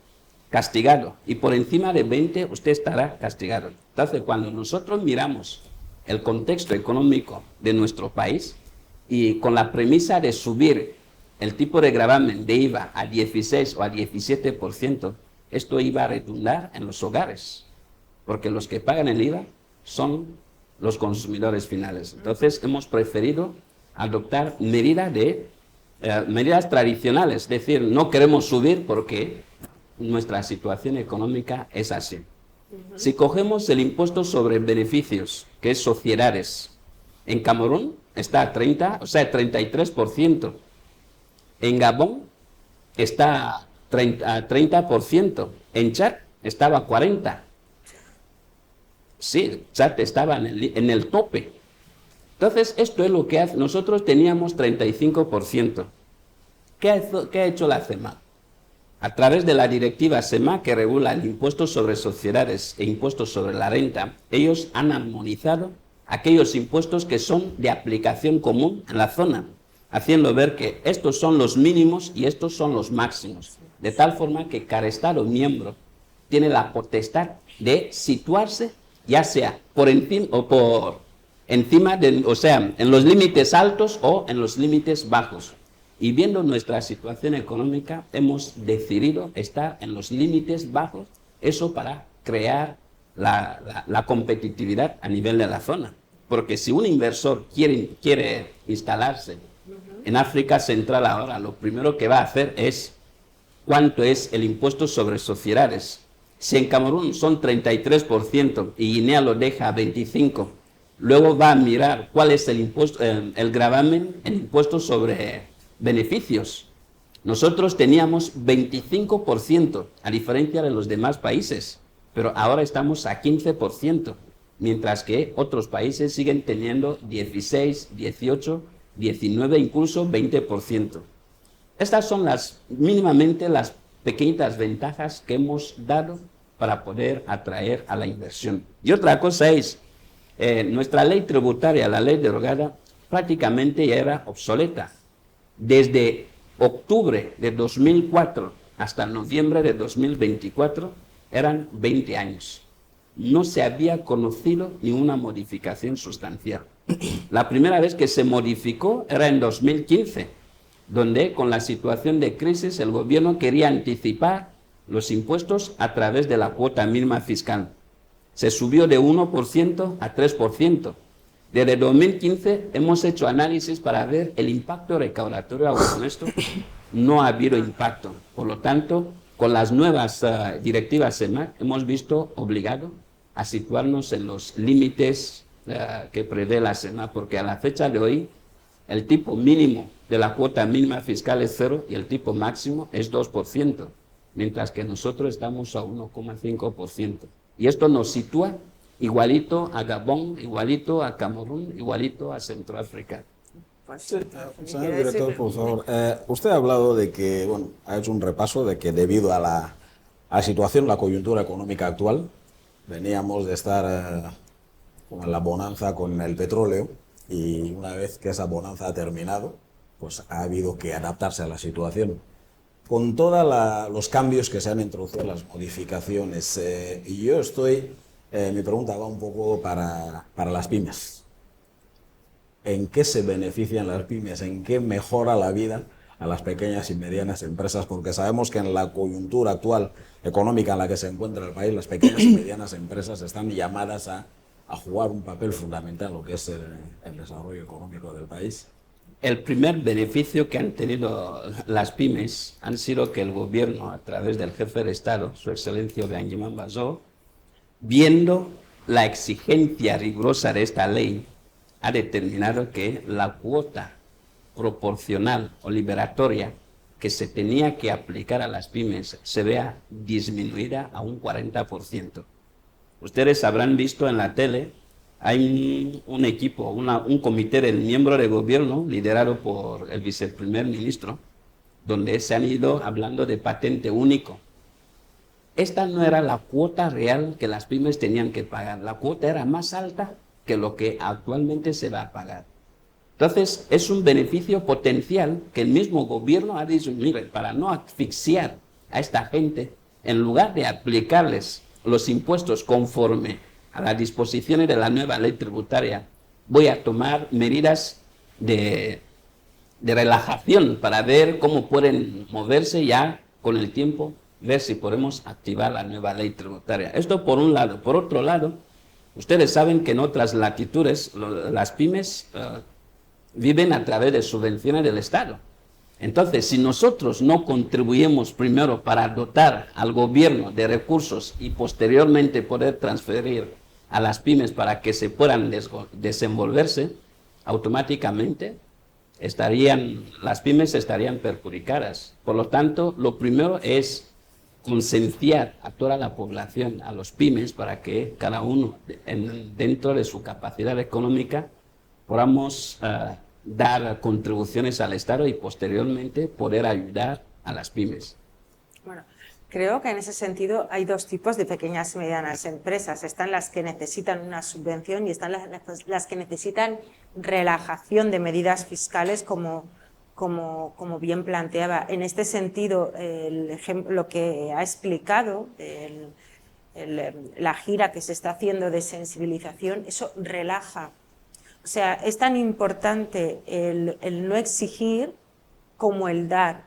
castigado y por encima de 20 usted estará castigado. Entonces, cuando nosotros miramos el contexto económico de nuestro país y con la premisa de subir el tipo de gravamen de IVA a 16 o a 17%, esto iba a redundar en los hogares, porque los que pagan el IVA son los consumidores finales. Entonces hemos preferido adoptar medidas tradicionales, es decir, no queremos subir porque nuestra situación económica es así. Si cogemos el impuesto sobre beneficios, que es sociedades, en Camerún está a 33%, en Gabón está a 30%, en Chad estaba a 40%. sí, SAT estaba en el tope. Entonces, esto es lo que hace. Nosotros teníamos 35%. ¿Qué ha hecho la CEMAC? A través de la directiva CEMAC, que regula el impuesto sobre sociedades e impuestos sobre la renta, ellos han armonizado aquellos impuestos que son de aplicación común en la zona, haciendo ver que estos son los mínimos y estos son los máximos, de tal forma que cada Estado miembro tiene la potestad de situarse, ya sea por encima o por encima, o sea, en los límites altos o en los límites bajos. Y viendo nuestra situación económica, hemos decidido estar en los límites bajos, eso para crear la competitividad a nivel de la zona. Porque si un inversor quiere instalarse en África Central ahora, lo primero que va a hacer es cuánto es el impuesto sobre sociedades. Si en Camerún son 33% y Guinea lo deja a 25%, luego va a mirar cuál es el impuesto, el gravamen, el impuesto sobre beneficios. Nosotros teníamos 25%, a diferencia de los demás países, pero ahora estamos a 15%, mientras que otros países siguen teniendo 16, 18, 19, incluso 20%. Estas son mínimamente las pequeñas ventajas que hemos dado para poder atraer a la inversión. Y otra cosa es, nuestra ley tributaria, la ley derogada, prácticamente ya era obsoleta. Desde octubre de 2004 hasta noviembre de 2024 eran 20 años. No se había conocido ninguna modificación sustancial. La primera vez que se modificó era en 2015, donde con la situación de crisis el gobierno quería anticipar los impuestos a través de la cuota mínima fiscal. Se subió de 1% a 3%. Desde 2015 hemos hecho análisis para ver el impacto recaudatorio con esto. No ha habido impacto. Por lo tanto, con las nuevas directivas CEMAC hemos visto obligado a situarnos en los límites que prevé la CEMAC, porque a la fecha de hoy el tipo mínimo de la cuota mínima fiscal es 0 y el tipo máximo es 2%, mientras que nosotros estamos a 1,5%. Y esto nos sitúa igualito a Gabón, igualito a Camerún, igualito a Centroáfrica. Señor director, por favor, usted ha hablado de que, bueno, ha hecho un repaso de que debido a la situación, la coyuntura económica actual, veníamos de estar con la bonanza con el petróleo y una vez que esa bonanza ha terminado, pues ha habido que adaptarse a la situación. Con todos los cambios que se han introducido, las modificaciones, y yo mi pregunta va un poco para las pymes. ¿En qué se benefician las pymes? ¿En qué mejora la vida a las pequeñas y medianas empresas? Porque sabemos que en la coyuntura actual económica en la que se encuentra el país, las pequeñas y medianas empresas están llamadas a jugar un papel fundamental en lo que es el desarrollo económico del país. El primer beneficio que han tenido las pymes han sido que el gobierno, a través del jefe de Estado, su excelencia Benjamin Bazó, viendo la exigencia rigurosa de esta ley, ha determinado que la cuota proporcional o liberatoria que se tenía que aplicar a las pymes se vea disminuida a un 40%. Ustedes habrán visto en la tele, hay un equipo, un comité del miembro de gobierno liderado por el viceprimer ministro, donde se han ido hablando de patente único. Esta no era la cuota real que las pymes tenían que pagar. La cuota era más alta que lo que actualmente se va a pagar. Entonces, es un beneficio potencial que el mismo gobierno ha dicho, mire, para no asfixiar a esta gente, en lugar de aplicarles los impuestos conforme a las disposiciones de la nueva ley tributaria, voy a tomar medidas de relajación para ver cómo pueden moverse ya con el tiempo, ver si podemos activar la nueva ley tributaria. Esto por un lado. Por otro lado, ustedes saben que en otras latitudes las pymes viven a través de subvenciones del Estado. Entonces, si nosotros no contribuimos primero para dotar al gobierno de recursos y posteriormente poder transferir a las pymes para que se puedan desenvolverse, automáticamente las pymes estarían perjudicadas. Por lo tanto, lo primero es concienciar a toda la población, a los pymes, para que cada uno, dentro de su capacidad económica, podamos dar contribuciones al Estado y posteriormente poder ayudar a las pymes. Bueno, creo que en ese sentido hay dos tipos de pequeñas y medianas empresas. Están las que necesitan una subvención y están las que necesitan relajación de medidas fiscales, como bien planteaba. En este sentido, lo que ha explicado, la gira que se está haciendo de sensibilización, eso relaja. O sea, es tan importante el no exigir como el dar,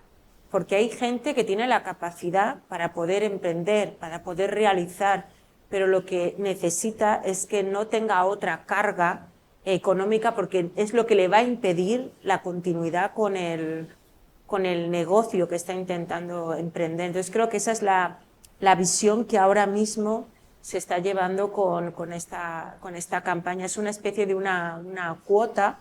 porque hay gente que tiene la capacidad para poder emprender, para poder realizar, pero lo que necesita es que no tenga otra carga económica, porque es lo que le va a impedir la continuidad con el negocio que está intentando emprender. Entonces creo que esa es la visión que ahora mismo se está llevando con esta campaña. Es una especie de una cuota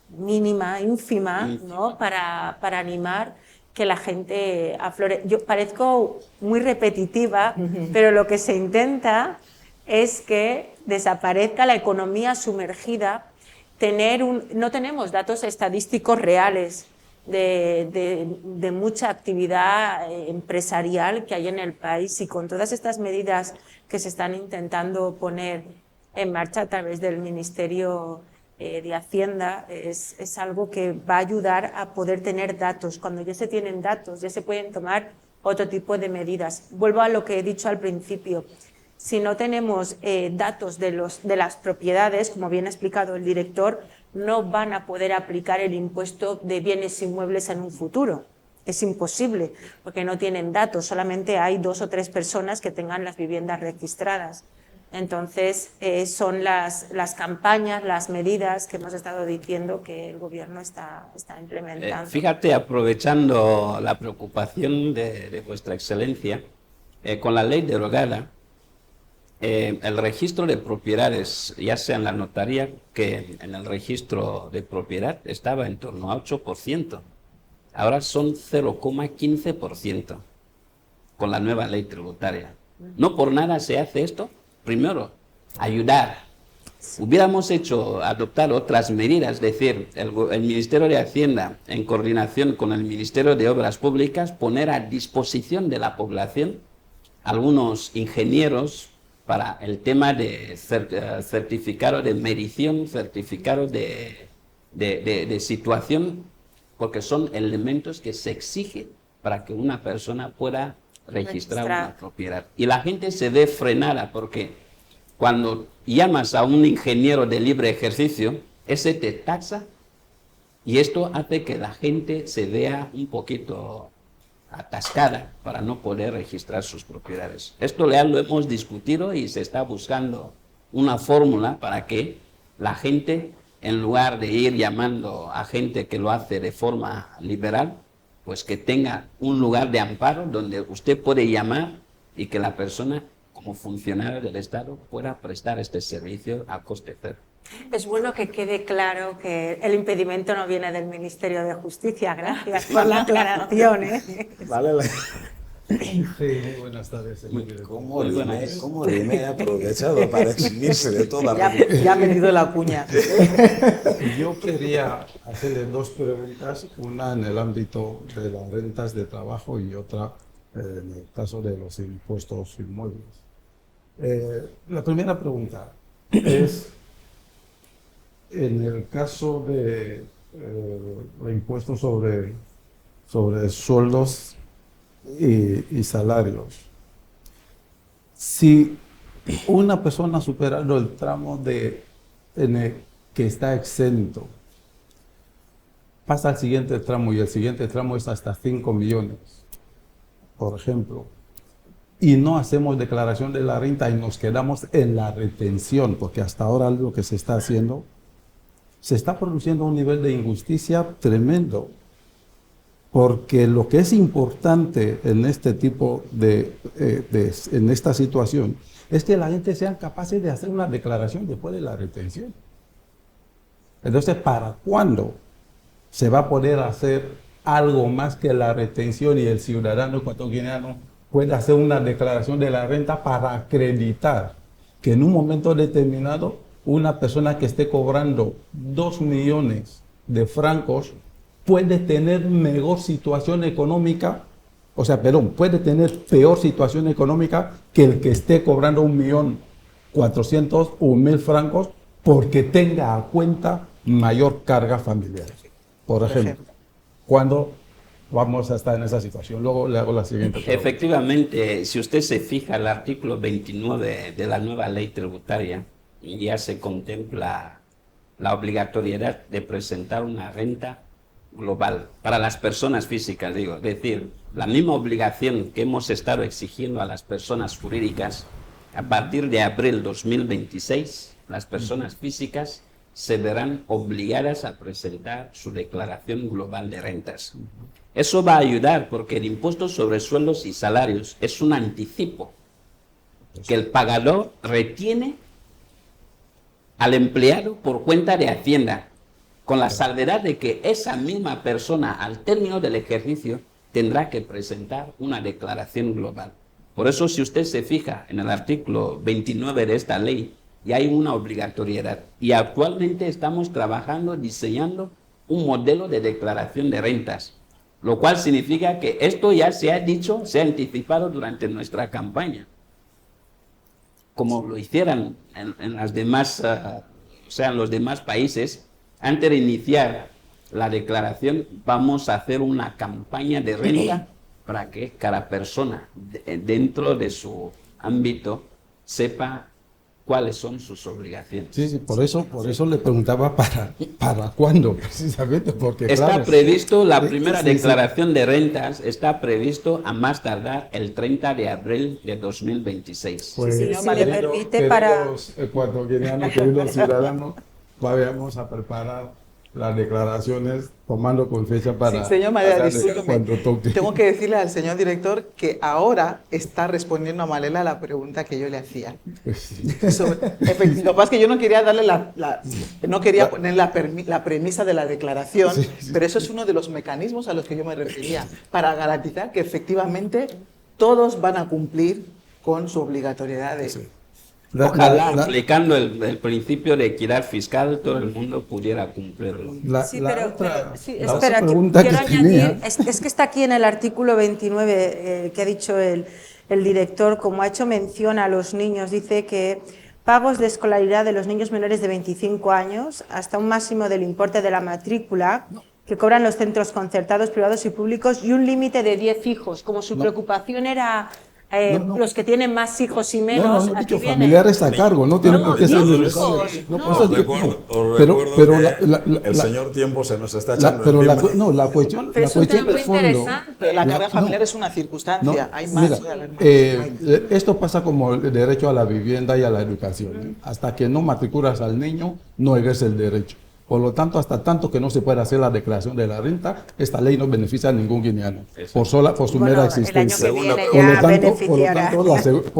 mínima, ínfima, ¿no? para animar que la gente aflore. Yo parezco muy repetitiva, pero lo que se intenta es que desaparezca la economía sumergida. No tenemos datos estadísticos reales de mucha actividad empresarial que hay en el país, y con todas estas medidas que se están intentando poner en marcha a través del Ministerio de Hacienda, es algo que va a ayudar a poder tener datos. Cuando ya se tienen datos, ya se pueden tomar otro tipo de medidas. Vuelvo a lo que he dicho al principio. Si no tenemos datos de las propiedades, como bien ha explicado el director, no van a poder aplicar el impuesto de bienes inmuebles en un futuro. Es imposible, porque no tienen datos, solamente hay 2 o 3 personas que tengan las viviendas registradas. Entonces, son las campañas, las medidas que hemos estado diciendo que el Gobierno está implementando. Fíjate, aprovechando la preocupación de vuestra excelencia, con la ley derogada, el registro de propiedades, ya sea en la notaría que en el registro de propiedad, estaba en torno a 8%. Ahora son 0,15% con la nueva ley tributaria. No por nada se hace esto. Primero, ayudar. Hubiéramos adoptar otras medidas, es decir, el Ministerio de Hacienda, en coordinación con el Ministerio de Obras Públicas, poner a disposición de la población algunos ingenieros para el tema de certificado de medición, certificado de situación, porque son elementos que se exigen para que una persona pueda registrar una propiedad. Y la gente se ve frenada, porque cuando llamas a un ingeniero de libre ejercicio, ese te taxa, y esto hace que la gente se vea un poquito atascada para no poder registrar sus propiedades. Esto ya lo hemos discutido y se está buscando una fórmula para que la gente, en lugar de ir llamando a gente que lo hace de forma liberal, pues que tenga un lugar de amparo donde usted puede llamar y que la persona, como funcionario del Estado, pueda prestar este servicio a coste cero. Es bueno que quede claro que el impedimento no viene del Ministerio de Justicia. Gracias por la aclaración. Vale. Sí, buenas tardes. ¿Cómo Dime he aprovechado para eximirse de toda ya ha venido la cuña. Yo quería hacerle 2 preguntas, una en el ámbito de las rentas de trabajo y otra en el caso de los impuestos inmuebles. La primera pregunta es, en el caso de impuestos sobre sueldos y salarios, si una persona superando el tramo en el que está exento pasa al siguiente tramo, y el siguiente tramo es hasta 5 millones, por ejemplo, y no hacemos declaración de la renta y nos quedamos en la retención, porque hasta ahora lo que se está haciendo, se está produciendo un nivel de injusticia tremendo, porque lo que es importante en este tipo en esta situación es que la gente sea capaz de hacer una declaración después de la retención. Entonces, ¿para cuándo se va a poder hacer algo más que la retención y el ciudadano ecuatoriano puede hacer una declaración de la renta para acreditar que en un momento determinado una persona que esté cobrando 2 millones de francos puede tener mejor situación económica, o sea, perdón, puede tener peor situación económica que el que esté cobrando 1.400.000 o 1.000 francos porque tenga a cuenta mayor carga familiar. Por ejemplo, cuando vamos a estar en esa situación. Luego le hago la siguiente pregunta. Efectivamente, si usted se fija, el artículo 29 de la nueva ley tributaria ya se contempla la obligatoriedad de presentar una renta global para las personas físicas, digo, es decir, la misma obligación que hemos estado exigiendo a las personas jurídicas. A partir de abril 2026, las personas físicas se verán obligadas a presentar su declaración global de rentas. Eso va a ayudar porque el impuesto sobre sueldos y salarios es un anticipo que el pagador retiene al empleado por cuenta de Hacienda, con la salvedad de que esa misma persona al término del ejercicio tendrá que presentar una declaración global. Por eso, si usted se fija en el artículo 29 de esta ley, ya hay una obligatoriedad. Y actualmente estamos trabajando, diseñando un modelo de declaración de rentas, lo cual significa que esto ya se ha dicho, se ha anticipado durante nuestra campaña. Como lo hicieran en las demás, en los demás países, antes de iniciar la declaración, vamos a hacer una campaña de renta para que cada persona dentro de su ámbito sepa cuáles son sus obligaciones. Sí, por eso le preguntaba para cuándo, precisamente, porque está claro, previsto, la primera declaración de rentas está previsto a más tardar el 30 de abril de 2026. Pues, si le permite para... Los ecuatorianos, queridos ciudadanos, vamos a preparar las declaraciones tomando con fecha para... Sí, señor Malela, hacerle cuando toque. tengo que decirle al señor director que ahora está respondiendo a Malela la pregunta que yo le hacía. Lo que pasa es que yo no quería darle no quería poner la premisa de la declaración, pero eso es uno de los mecanismos a los que yo me refería, para garantizar que efectivamente todos van a cumplir con su obligatoriedad de... Ojalá, aplicando el principio de equidad fiscal, todo el mundo pudiera cumplirlo. Espera, quiero añadir, es que está aquí en el artículo 29 que ha dicho el director, como ha hecho mención a los niños, dice que pagos de escolaridad de los niños menores de 25 años hasta un máximo del importe de la matrícula que cobran los centros concertados, privados y públicos y un límite de 10 hijos, como su preocupación era... los que tienen más hijos y menos. No, dicho familiares a cargo, no tienen por qué ser pero el señor tiempo se nos está echando encima. La cuestión de fondo. Pero la carga familiar es una circunstancia, hay más. Esto pasa como el derecho a la vivienda y a la educación. Su que no matriculas al niño, no ejerce el derecho. Por lo tanto, hasta tanto que no se pueda hacer la declaración de la renta, esta ley no beneficia a ningún guineano, por su mera existencia. Por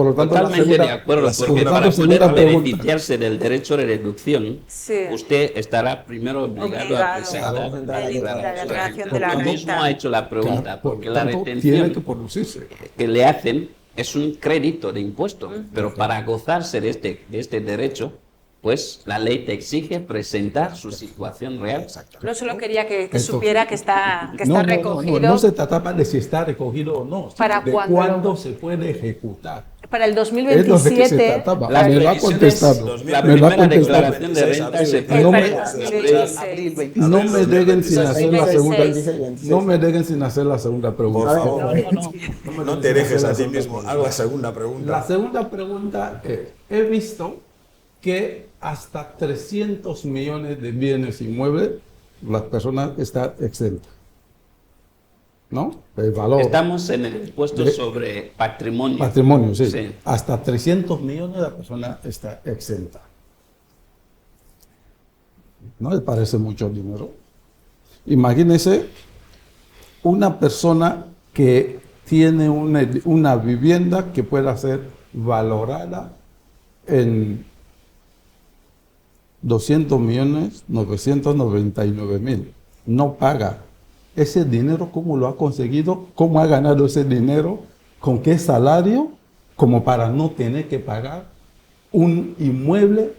lo tanto, totalmente de acuerdo, porque para poder beneficiarse del derecho de deducción, usted estará primero obligado a presentar la declaración de la renta. Usted mismo ha hecho la pregunta, porque la retención que le hacen es un crédito de impuesto, pero para gozarse de este derecho, pues la ley te exige presentar su situación real. No solo quería que supiera que está recogido. No se trataba de si está recogido o no, para de cuándo se puede ejecutar. Para el 2027. Me lo ha contestado. La primera declaración de renta se puede. No me dejen sin hacer la segunda. No me dejen sin hacer la segunda pregunta. No te dejes a ti mismo. Hago la segunda pregunta. La segunda pregunta es: he visto que hasta 300 millones de bienes inmuebles las personas están exentas, ¿no? El valor. Estamos en el impuesto sobre patrimonio. Patrimonio, sí. Hasta 300 millones la persona está exenta. ¿No le parece mucho dinero? Imagínese una persona que tiene una vivienda que pueda ser valorada en 200.999.000. No paga. Ese dinero, ¿cómo lo ha conseguido? ¿Cómo ha ganado ese dinero? con qué salario como para no tener que pagar un inmueble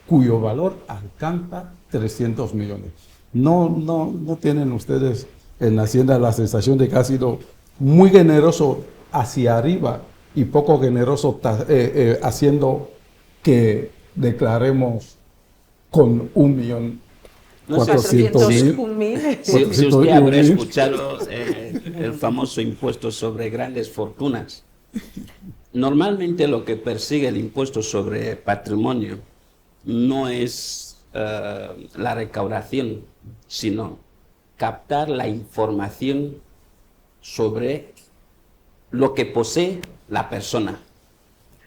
cuyo valor alcanza 300 millones. No tienen ustedes en Hacienda la sensación de que ha sido muy generoso hacia arriba y poco generoso haciendo que declaremos con 1.400.000. Si usted habrá escuchado el famoso impuesto sobre grandes fortunas, normalmente lo que persigue el impuesto sobre patrimonio no es la recaudación, sino captar la información sobre lo que posee la persona.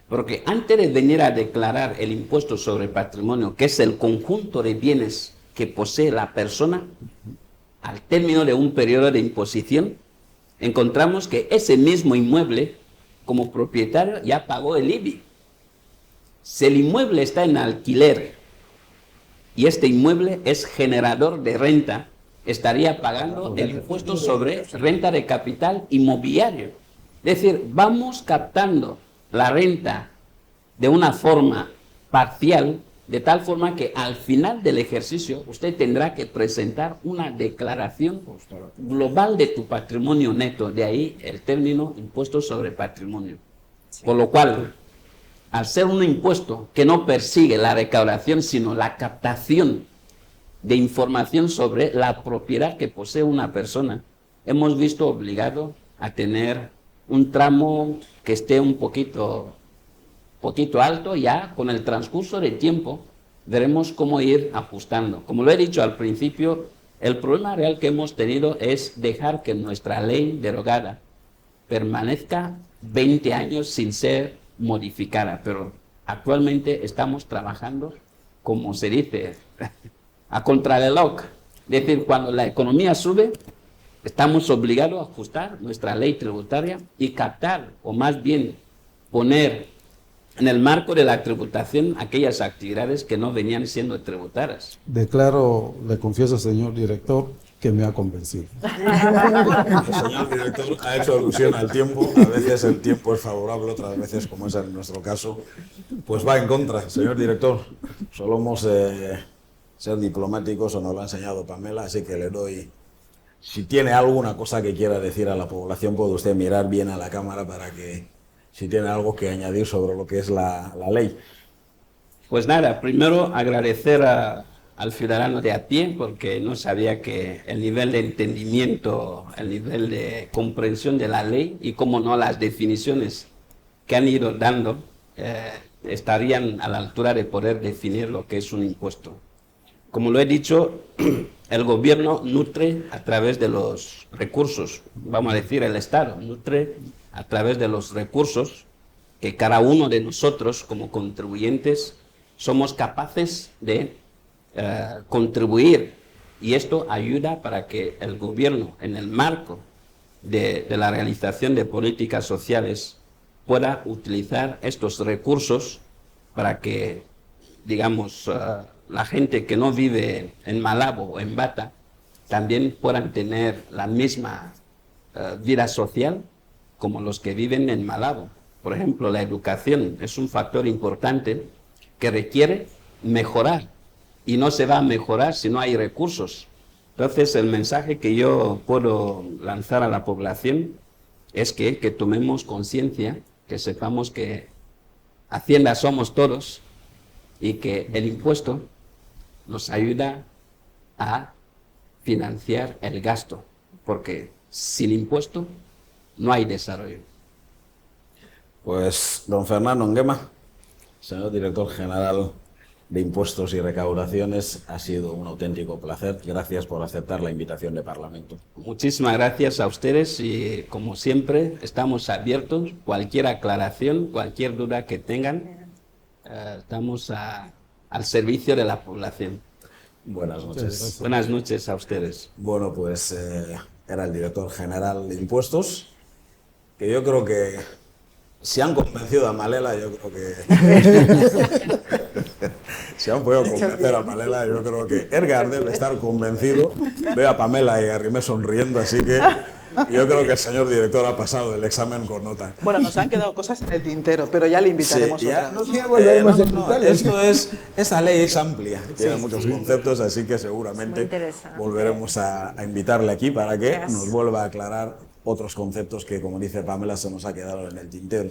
Porque antes de venir a declarar el impuesto sobre patrimonio, que es el conjunto de bienes que posee la persona, al término de un periodo de imposición, encontramos que ese mismo inmueble, como propietario, ya pagó el IBI. Si el inmueble está en alquiler y este inmueble es generador de renta, estaría pagando el impuesto sobre renta de capital inmobiliario. Es decir, vamos captando la renta de una forma parcial, de tal forma que al final del ejercicio usted tendrá que presentar una declaración global de tu patrimonio neto, de ahí el término impuesto sobre patrimonio. Por lo cual, al ser un impuesto que no persigue la recaudación, sino la captación de información sobre la propiedad que posee una persona, hemos visto obligado a tener un tramo que esté un poquito alto. Ya con el transcurso del tiempo veremos cómo ir ajustando. Como lo he dicho al principio, el problema real que hemos tenido es dejar que nuestra ley derogada permanezca 20 años sin ser modificada, pero actualmente estamos trabajando, como se dice, a contrarreloj. Es decir, cuando la economía sube, estamos obligados a ajustar nuestra ley tributaria y captar, o más bien poner en el marco de la tributación aquellas actividades que no venían siendo tributadas. Declaro, le confieso, señor director, que me ha convencido. El señor director ha hecho alusión al tiempo. A veces el tiempo es favorable, otras veces, como es en nuestro caso, pues va en contra. Señor director, solemos ser diplomáticos, o nos lo ha enseñado Pamela, así que le doy... Si tiene alguna cosa que quiera decir a la población, puede usted mirar bien a la cámara para que, si tiene algo que añadir sobre lo que es la ley. Pues nada, primero agradecer al ciudadano de a pie, porque no sabía que el nivel de entendimiento, el nivel de comprensión de la ley y, cómo no, las definiciones que han ido dando estarían a la altura de poder definir lo que es un impuesto. Como lo he dicho, el gobierno nutre a través de los recursos, vamos a decir el Estado, nutre a través de los recursos que cada uno de nosotros como contribuyentes somos capaces de contribuir, y esto ayuda para que el gobierno, en el marco de la realización de políticas sociales, pueda utilizar estos recursos para que, digamos, la gente que no vive en Malabo o en Bata también puedan tener la misma vida social como los que viven en Malabo. Por ejemplo, la educación es un factor importante que requiere mejorar, y no se va a mejorar si no hay recursos. Entonces, el mensaje que yo puedo lanzar a la población es que tomemos conciencia, que sepamos que Hacienda somos todos y que el impuesto nos ayuda a financiar el gasto, porque sin impuesto no hay desarrollo. Pues, don Fernando Nguema, señor director general de Impuestos y Recaudaciones, ha sido un auténtico placer. Gracias por aceptar la invitación de Parlamento. Muchísimas gracias a ustedes y, como siempre, estamos abiertos. Cualquier aclaración, cualquier duda que tengan, estamos al servicio de la población. Buenas noches. Buenas noches a ustedes. Bueno, pues era el director general de Impuestos, que yo creo que si han convencido a Malela, yo creo que Si han podido convencer a Pamela, yo creo que Edgar debe estar convencido. Veo a Pamela y a Rimé sonriendo, así que yo creo que el señor director ha pasado el examen con nota. Bueno, nos han quedado cosas en el tintero, pero ya le invitaremos otra vez. Esta ley es amplia, tiene muchos conceptos, así que seguramente volveremos a invitarle aquí para que nos vuelva a aclarar otros conceptos que, como dice Pamela, se nos ha quedado en el tintero.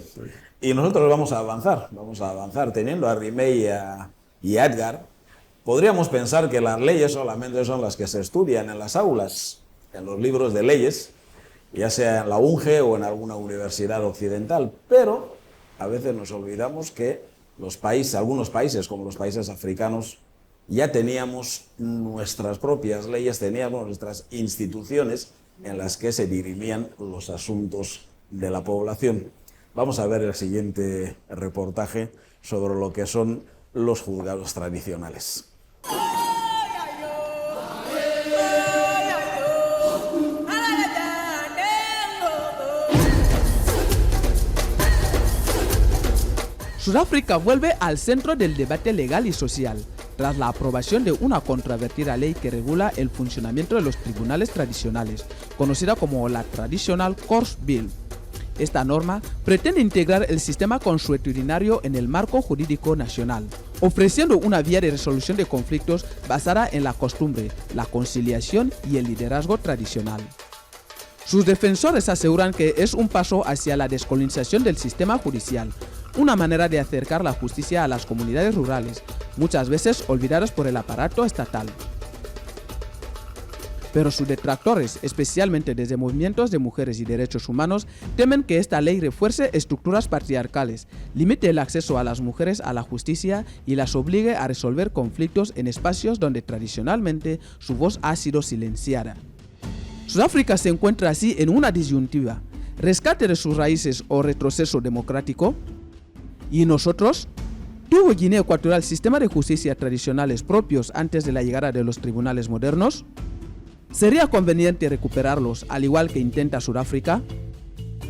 Y nosotros vamos a avanzar teniendo a Rimé y a Edgar. Podríamos pensar que las leyes solamente son las que se estudian en las aulas, en los libros de leyes, ya sea en la UNGE o en alguna universidad occidental, pero a veces nos olvidamos que algunos países, como los países africanos, ya teníamos nuestras propias leyes, teníamos nuestras instituciones en las que se dirimían los asuntos de la población. Vamos a ver el siguiente reportaje sobre lo que son los juzgados tradicionales. Sudáfrica vuelve al centro del debate legal y social, tras la aprobación de una controvertida ley que regula el funcionamiento de los tribunales tradicionales, conocida como la Traditional Courts Bill. Esta norma pretende integrar el sistema consuetudinario en el marco jurídico nacional, ofreciendo una vía de resolución de conflictos basada en la costumbre, la conciliación y el liderazgo tradicional. Sus defensores aseguran que es un paso hacia la descolonización del sistema judicial, una manera de acercar la justicia a las comunidades rurales, muchas veces olvidadas por el aparato estatal. Pero sus detractores, especialmente desde movimientos de mujeres y derechos humanos, temen que esta ley refuerce estructuras patriarcales, limite el acceso a las mujeres a la justicia y las obligue a resolver conflictos en espacios donde tradicionalmente su voz ha sido silenciada. Sudáfrica se encuentra así en una disyuntiva: rescate de sus raíces o retroceso democrático. ¿Y nosotros? ¿Tuvo Guinea Ecuatorial sistema de justicia tradicionales propios antes de la llegada de los tribunales modernos? ¿Sería conveniente recuperarlos, al igual que intenta Sudáfrica?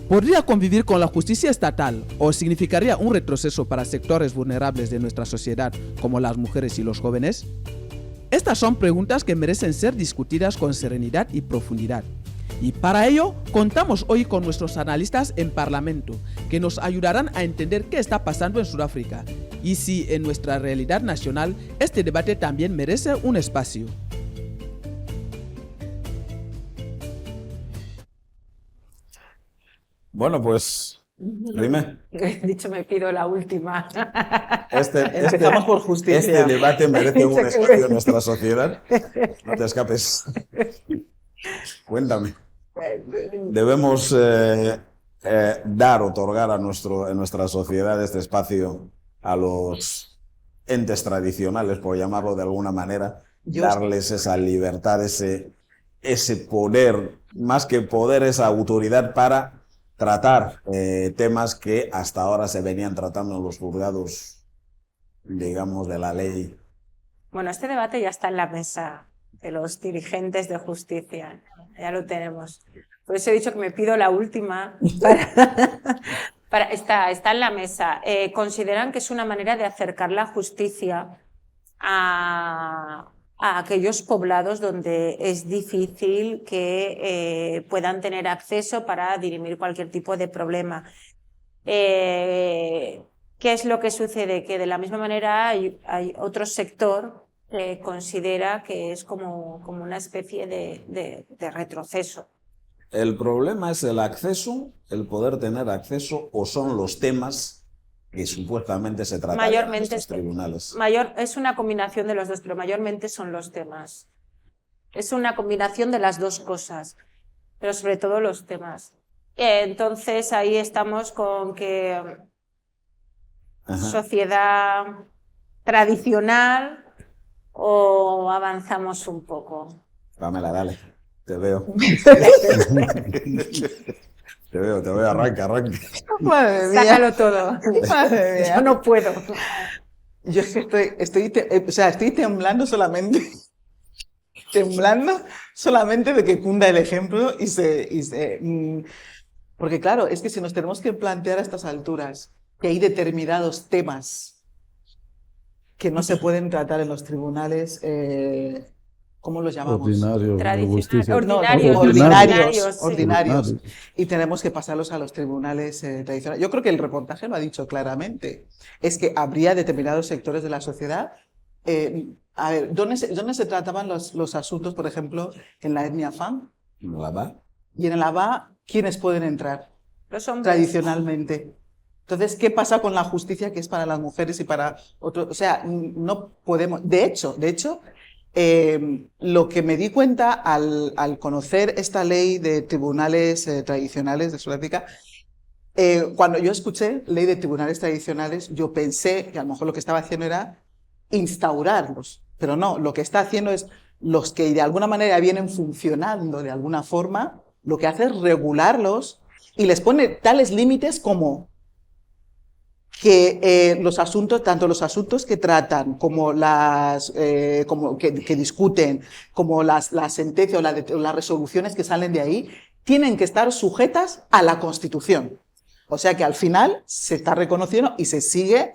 ¿Podría convivir con la justicia estatal o significaría un retroceso para sectores vulnerables de nuestra sociedad, como las mujeres y los jóvenes? Estas son preguntas que merecen ser discutidas con serenidad y profundidad. Y para ello, contamos hoy con nuestros analistas en Parlamento, que nos ayudarán a entender qué está pasando en Sudáfrica y si en nuestra realidad nacional este debate también merece un espacio. Bueno, pues, Rimé. He dicho, me pido la última. Empezamos por justicia. Este debate merece un espacio en nuestra sociedad. No te escapes. Cuéntame. Debemos otorgar en nuestra sociedad este espacio a los entes tradicionales, por llamarlo de alguna manera, darles esa libertad, ese poder, más que poder, esa autoridad para tratar temas que hasta ahora se venían tratando en los juzgados, digamos, de la ley. Bueno, este debate ya está en la mesa de los dirigentes de justicia, ya lo tenemos. Por eso he dicho que me pido la última. Está en la mesa. Consideran que es una manera de acercar la justicia a aquellos poblados donde es difícil que puedan tener acceso para dirimir cualquier tipo de problema. ¿Qué es lo que sucede? Que de la misma manera hay otro sector que considera que es como una especie de retroceso. ¿El problema es el acceso, el poder tener acceso, o son los temas que supuestamente se tratan en estos tribunales? Es una combinación de los dos, pero mayormente son los temas. Es una combinación de las dos cosas, pero sobre todo los temas. Entonces ahí estamos con que sociedad tradicional o avanzamos un poco. Pamela, dale, te veo. Te veo, arranca. Madre mía. Sácalo todo. Madre mía. Yo no puedo. Yo es que estoy temblando solamente. Temblando solamente de que cunda el ejemplo porque claro, es que si nos tenemos que plantear a estas alturas que hay determinados temas que no se pueden tratar en los tribunales, ¿cómo los llamamos? Ordinarios, de justicia. Ordinarios. Y tenemos que pasarlos a los tribunales tradicionales. Yo creo que el reportaje lo ha dicho claramente. Es que habría determinados sectores de la sociedad. A ver, ¿dónde se trataban los asuntos, por ejemplo, en la etnia Fang? En la Ba. Y en la Ba, ¿quiénes pueden entrar? Los hombres. Tradicionalmente. Entonces, ¿qué pasa con la justicia que es para las mujeres y para otros? O sea, no podemos. De hecho, lo que me di cuenta al conocer esta ley de tribunales tradicionales de Sudáfrica, cuando yo escuché ley de tribunales tradicionales, yo pensé que a lo mejor lo que estaba haciendo era instaurarlos, pero no, lo que está haciendo es los que de alguna manera vienen funcionando de alguna forma, lo que hace es regularlos y les pone tales límites como que los asuntos, tanto los asuntos que tratan como que discuten, como las sentencias o las resoluciones que salen de ahí, tienen que estar sujetas a la Constitución. O sea que al final se está reconociendo y se sigue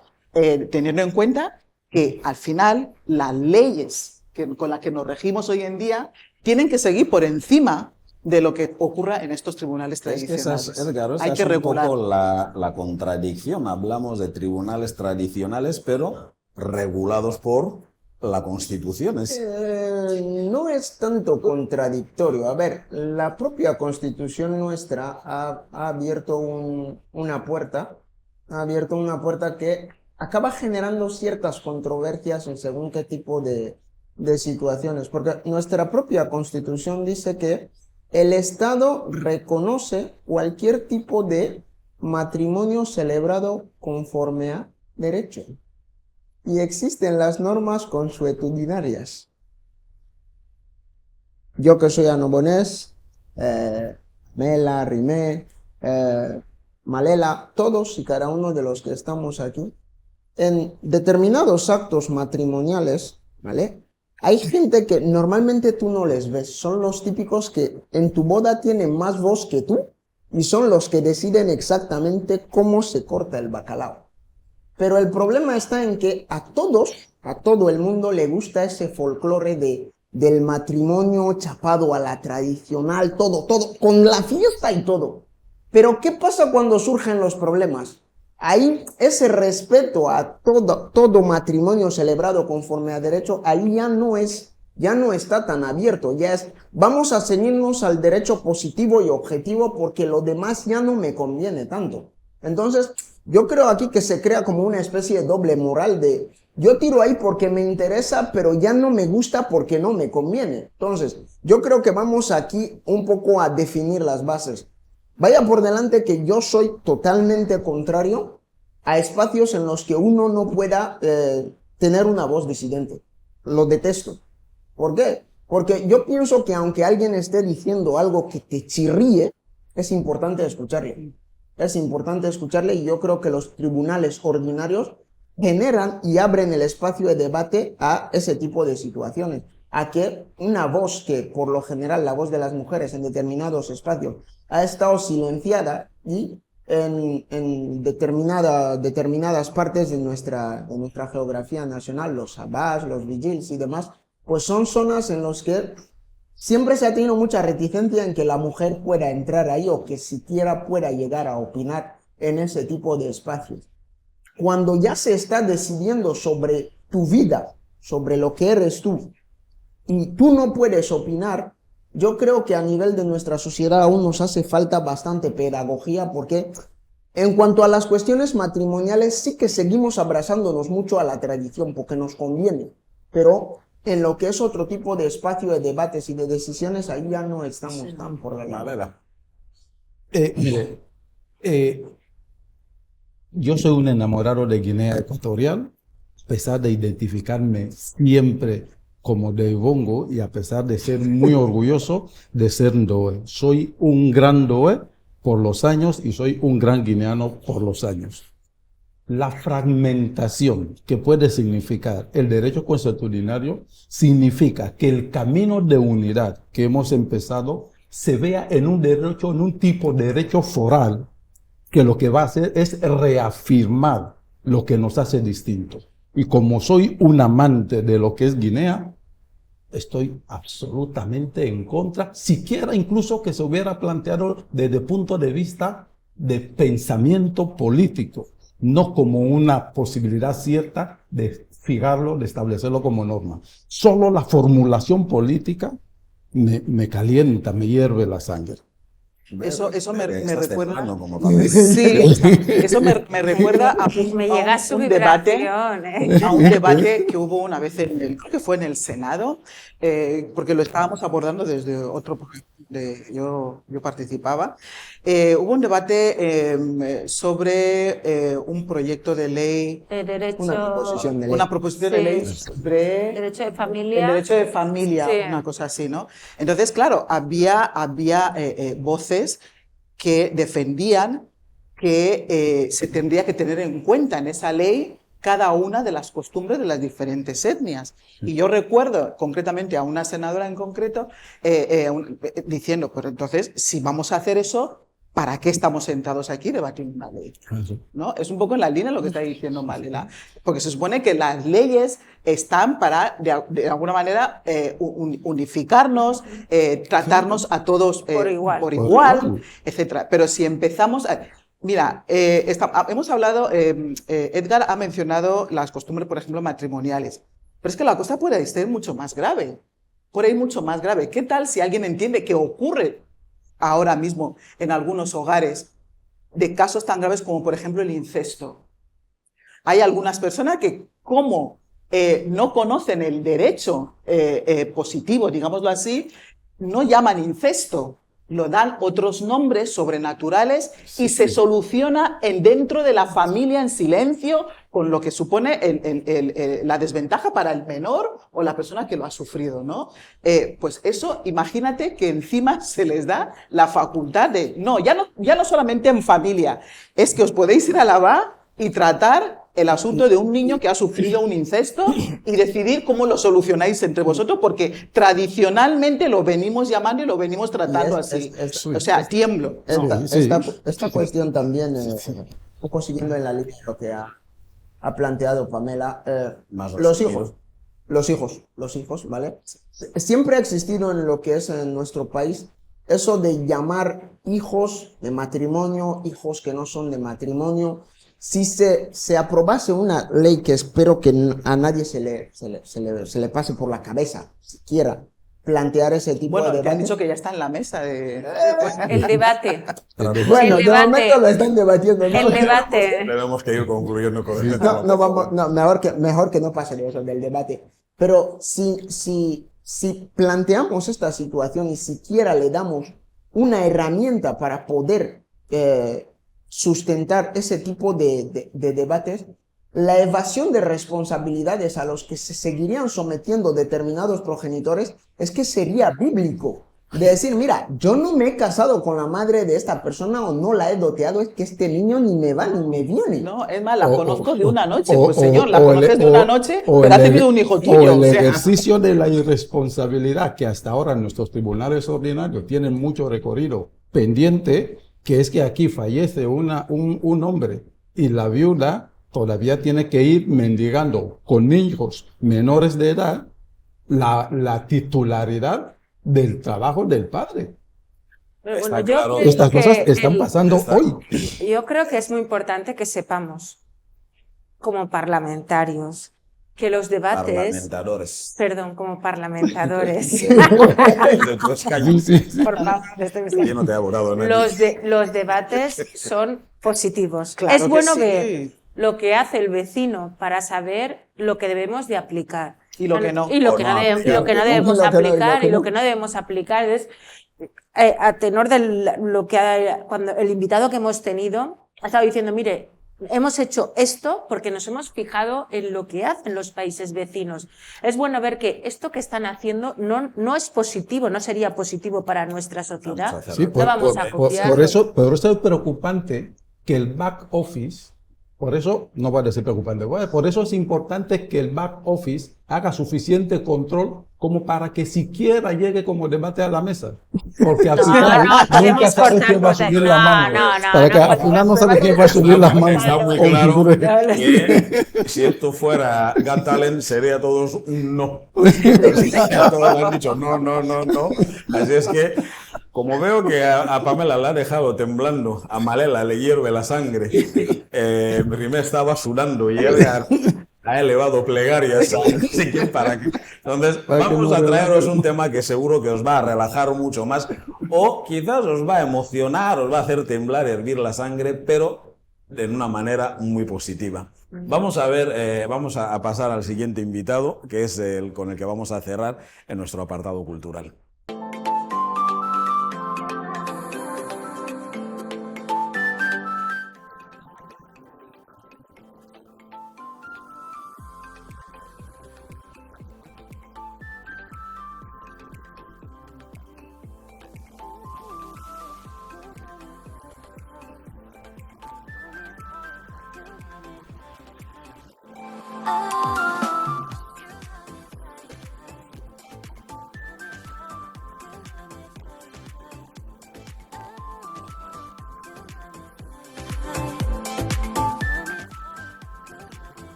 teniendo en cuenta que al final las leyes con las que nos regimos hoy en día tienen que seguir por encima de lo que ocurra en estos tribunales tradicionales. Hay que regular. Un poco la contradicción. Hablamos de tribunales tradicionales, pero regulados por la Constitución. No es tanto contradictorio. A ver, la propia Constitución nuestra ha abierto una puerta que acaba generando ciertas controversias en según qué tipo de situaciones, porque nuestra propia Constitución dice que el Estado reconoce cualquier tipo de matrimonio celebrado conforme a derecho. Y existen las normas consuetudinarias. Yo que soy anobonés, Mela, Rimé, Malela, todos y cada uno de los que estamos aquí, en determinados actos matrimoniales, ¿vale? Hay gente que normalmente tú no les ves, son los típicos que en tu boda tienen más voz que tú y son los que deciden exactamente cómo se corta el bacalao. Pero el problema está en que a todo el mundo le gusta ese folclore del matrimonio chapado a la tradicional, todo, con la fiesta y todo. Pero ¿qué pasa cuando surgen los problemas? Ahí ese respeto a todo matrimonio celebrado conforme a derecho, ahí ya no está tan abierto, ya es, vamos a ceñirnos al derecho positivo y objetivo porque lo demás ya no me conviene tanto. Entonces, yo creo aquí que se crea como una especie de doble moral de, yo tiro ahí porque me interesa, pero ya no me gusta porque no me conviene. Entonces, yo creo que vamos aquí un poco a definir las bases. Vaya por delante que yo soy totalmente contrario a espacios en los que uno no pueda tener una voz disidente. Lo detesto. ¿Por qué? Porque yo pienso que aunque alguien esté diciendo algo que te chirríe, es importante escucharle. Es importante escucharle y yo creo que los tribunales ordinarios generan y abren el espacio de debate a ese tipo de situaciones. A que una voz que, por lo general, la voz de las mujeres en determinados espacios ha estado silenciada y en determinadas partes de nuestra geografía nacional, los sabás, los vigils y demás, pues son zonas en las que siempre se ha tenido mucha reticencia en que la mujer pueda entrar ahí o que siquiera pueda llegar a opinar en ese tipo de espacios. Cuando ya se está decidiendo sobre tu vida, sobre lo que eres tú, y tú no puedes opinar, yo creo que a nivel de nuestra sociedad aún nos hace falta bastante pedagogía porque en cuanto a las cuestiones matrimoniales sí que seguimos abrazándonos mucho a la tradición porque nos conviene, pero en lo que es otro tipo de espacio de debates y de decisiones ahí ya no estamos tan por la labor. Mire, yo soy un enamorado de Guinea Ecuatorial, a pesar de identificarme siempre como de Bongo y a pesar de ser muy orgulloso de ser Ndoe. Soy un gran Ndoe por los años y soy un gran guineano por los años. La fragmentación que puede significar el derecho consuetudinario significa que el camino de unidad que hemos empezado se vea en un derecho, en un tipo de derecho foral que lo que va a hacer es reafirmar lo que nos hace distintos. Y como soy un amante de lo que es Guinea, estoy absolutamente en contra, siquiera incluso que se hubiera planteado desde el punto de vista de pensamiento político, no como una posibilidad cierta de fijarlo, de establecerlo como norma. Solo la formulación política me calienta, me hierve la sangre. Eso me recuerda. Sí, eso me recuerda a un debate, a un debate que hubo una vez creo que fue en el Senado, porque lo estábamos abordando desde otro programa donde yo participaba. Hubo un debate sobre un proyecto de ley, una proposición de ley sobre derecho de familia. el derecho de familia, Sí. una cosa así, ¿no? Entonces, claro, había voces que defendían que se tendría que tener en cuenta en esa ley cada una de las costumbres de las diferentes etnias. Y yo recuerdo concretamente a una senadora en concreto diciendo, pero entonces, si vamos a hacer eso, ¿para qué estamos sentados aquí debatiendo una ley? ¿No? Es un poco en la línea lo que está diciendo Malela, porque se supone que las leyes están para, de alguna manera, unificarnos, tratarnos a todos por igual, etc. Pero si empezamos a... Mira, hemos hablado, Edgar ha mencionado las costumbres, por ejemplo, matrimoniales, pero es que la cosa puede ser mucho más grave, por ahí mucho más grave. ¿Qué tal si alguien entiende que ocurre ahora mismo en algunos hogares de casos tan graves como, por ejemplo, el incesto? Hay algunas personas que, como no conocen el derecho positivo, digámoslo así, no llaman incesto, lo dan otros nombres sobrenaturales y se soluciona dentro de la familia en silencio, con lo que supone la desventaja para el menor o la persona que lo ha sufrido, ¿no? Pues eso, imagínate que encima se les da la facultad de, ya no solamente en familia, es que os podéis ir a la VA y tratar el asunto de un niño que ha sufrido un incesto y decidir cómo lo solucionáis entre vosotros, porque tradicionalmente lo venimos llamando y lo venimos tratando así. O sea, tiemblo. Esta cuestión también, un poco siguiendo en la línea de lo que ha planteado Pamela, los hijos, ¿vale? Siempre ha existido en lo que es en nuestro país eso de llamar hijos de matrimonio, hijos que no son de matrimonio. Si se aprobase una ley, que espero que a nadie se le pase por la cabeza, siquiera plantear ese tipo de debate. Te han dicho que ya está en la mesa de... El debate. Bueno, de momento lo están debatiendo, ¿no? El debate. Tenemos que ir concluyendo con esto. Mejor que no pase de eso, del debate. Pero si planteamos esta situación y siquiera le damos una herramienta para poder sustentar ese tipo de debates, la evasión de responsabilidades a los que se seguirían sometiendo determinados progenitores es que sería bíblico. De decir, mira, yo no me he casado con la madre de esta persona o no la he doteado, es que este niño ni me va ni me viene. No, es más, la conozco de una noche. Pues señor, la conoces de una noche, pero ha tenido un hijo O tuyo. el ejercicio de la irresponsabilidad que hasta ahora nuestros tribunales ordinarios tienen mucho recorrido pendiente, que es que aquí fallece un hombre y la viuda todavía tiene que ir mendigando con hijos menores de edad la titularidad del trabajo del padre. Bueno, Estas cosas están pasando hoy. Yo creo que es muy importante que sepamos, como parlamentarios, que los debates... como parlamentadores. Por favor, Yo no te he abordado, ¿no? los debates son positivos. Claro es bueno que sí. ver lo que hace el vecino para saber lo que debemos de aplicar. Y lo que no. Y lo que no debemos aplicar y lo que no debemos aplicar. Entonces, a tenor de cuando el invitado que hemos tenido ha estado diciendo, mire, hemos hecho esto porque nos hemos fijado en lo que hacen los países vecinos. Es bueno ver que esto que están haciendo no es positivo, no sería positivo para nuestra sociedad. Sí, por eso es preocupante que el back office Por eso no puede ser preocupante. Bueno, por eso es importante que el back office haga suficiente control como para que siquiera llegue como debate a la mesa. Porque al final nunca sabes quién va a subir la mano. Para que al final no sabes quién va a subir las manos. Está muy claro que si esto fuera Got Talent sería todos un no. Ya todos han dicho no, no, no, no. Así es que, como veo que a Pamela la ha dejado temblando, a Malela le hierve la sangre, Rimé estaba sudando y ella ha elevado plegarias, así que para qué. Entonces, vamos a traeros un tema que seguro que os va a relajar mucho más, o quizás os va a emocionar, os va a hacer temblar, hervir la sangre, pero de una manera muy positiva. Vamos a ver, vamos a pasar al siguiente invitado, que es el con el que vamos a cerrar en nuestro apartado cultural.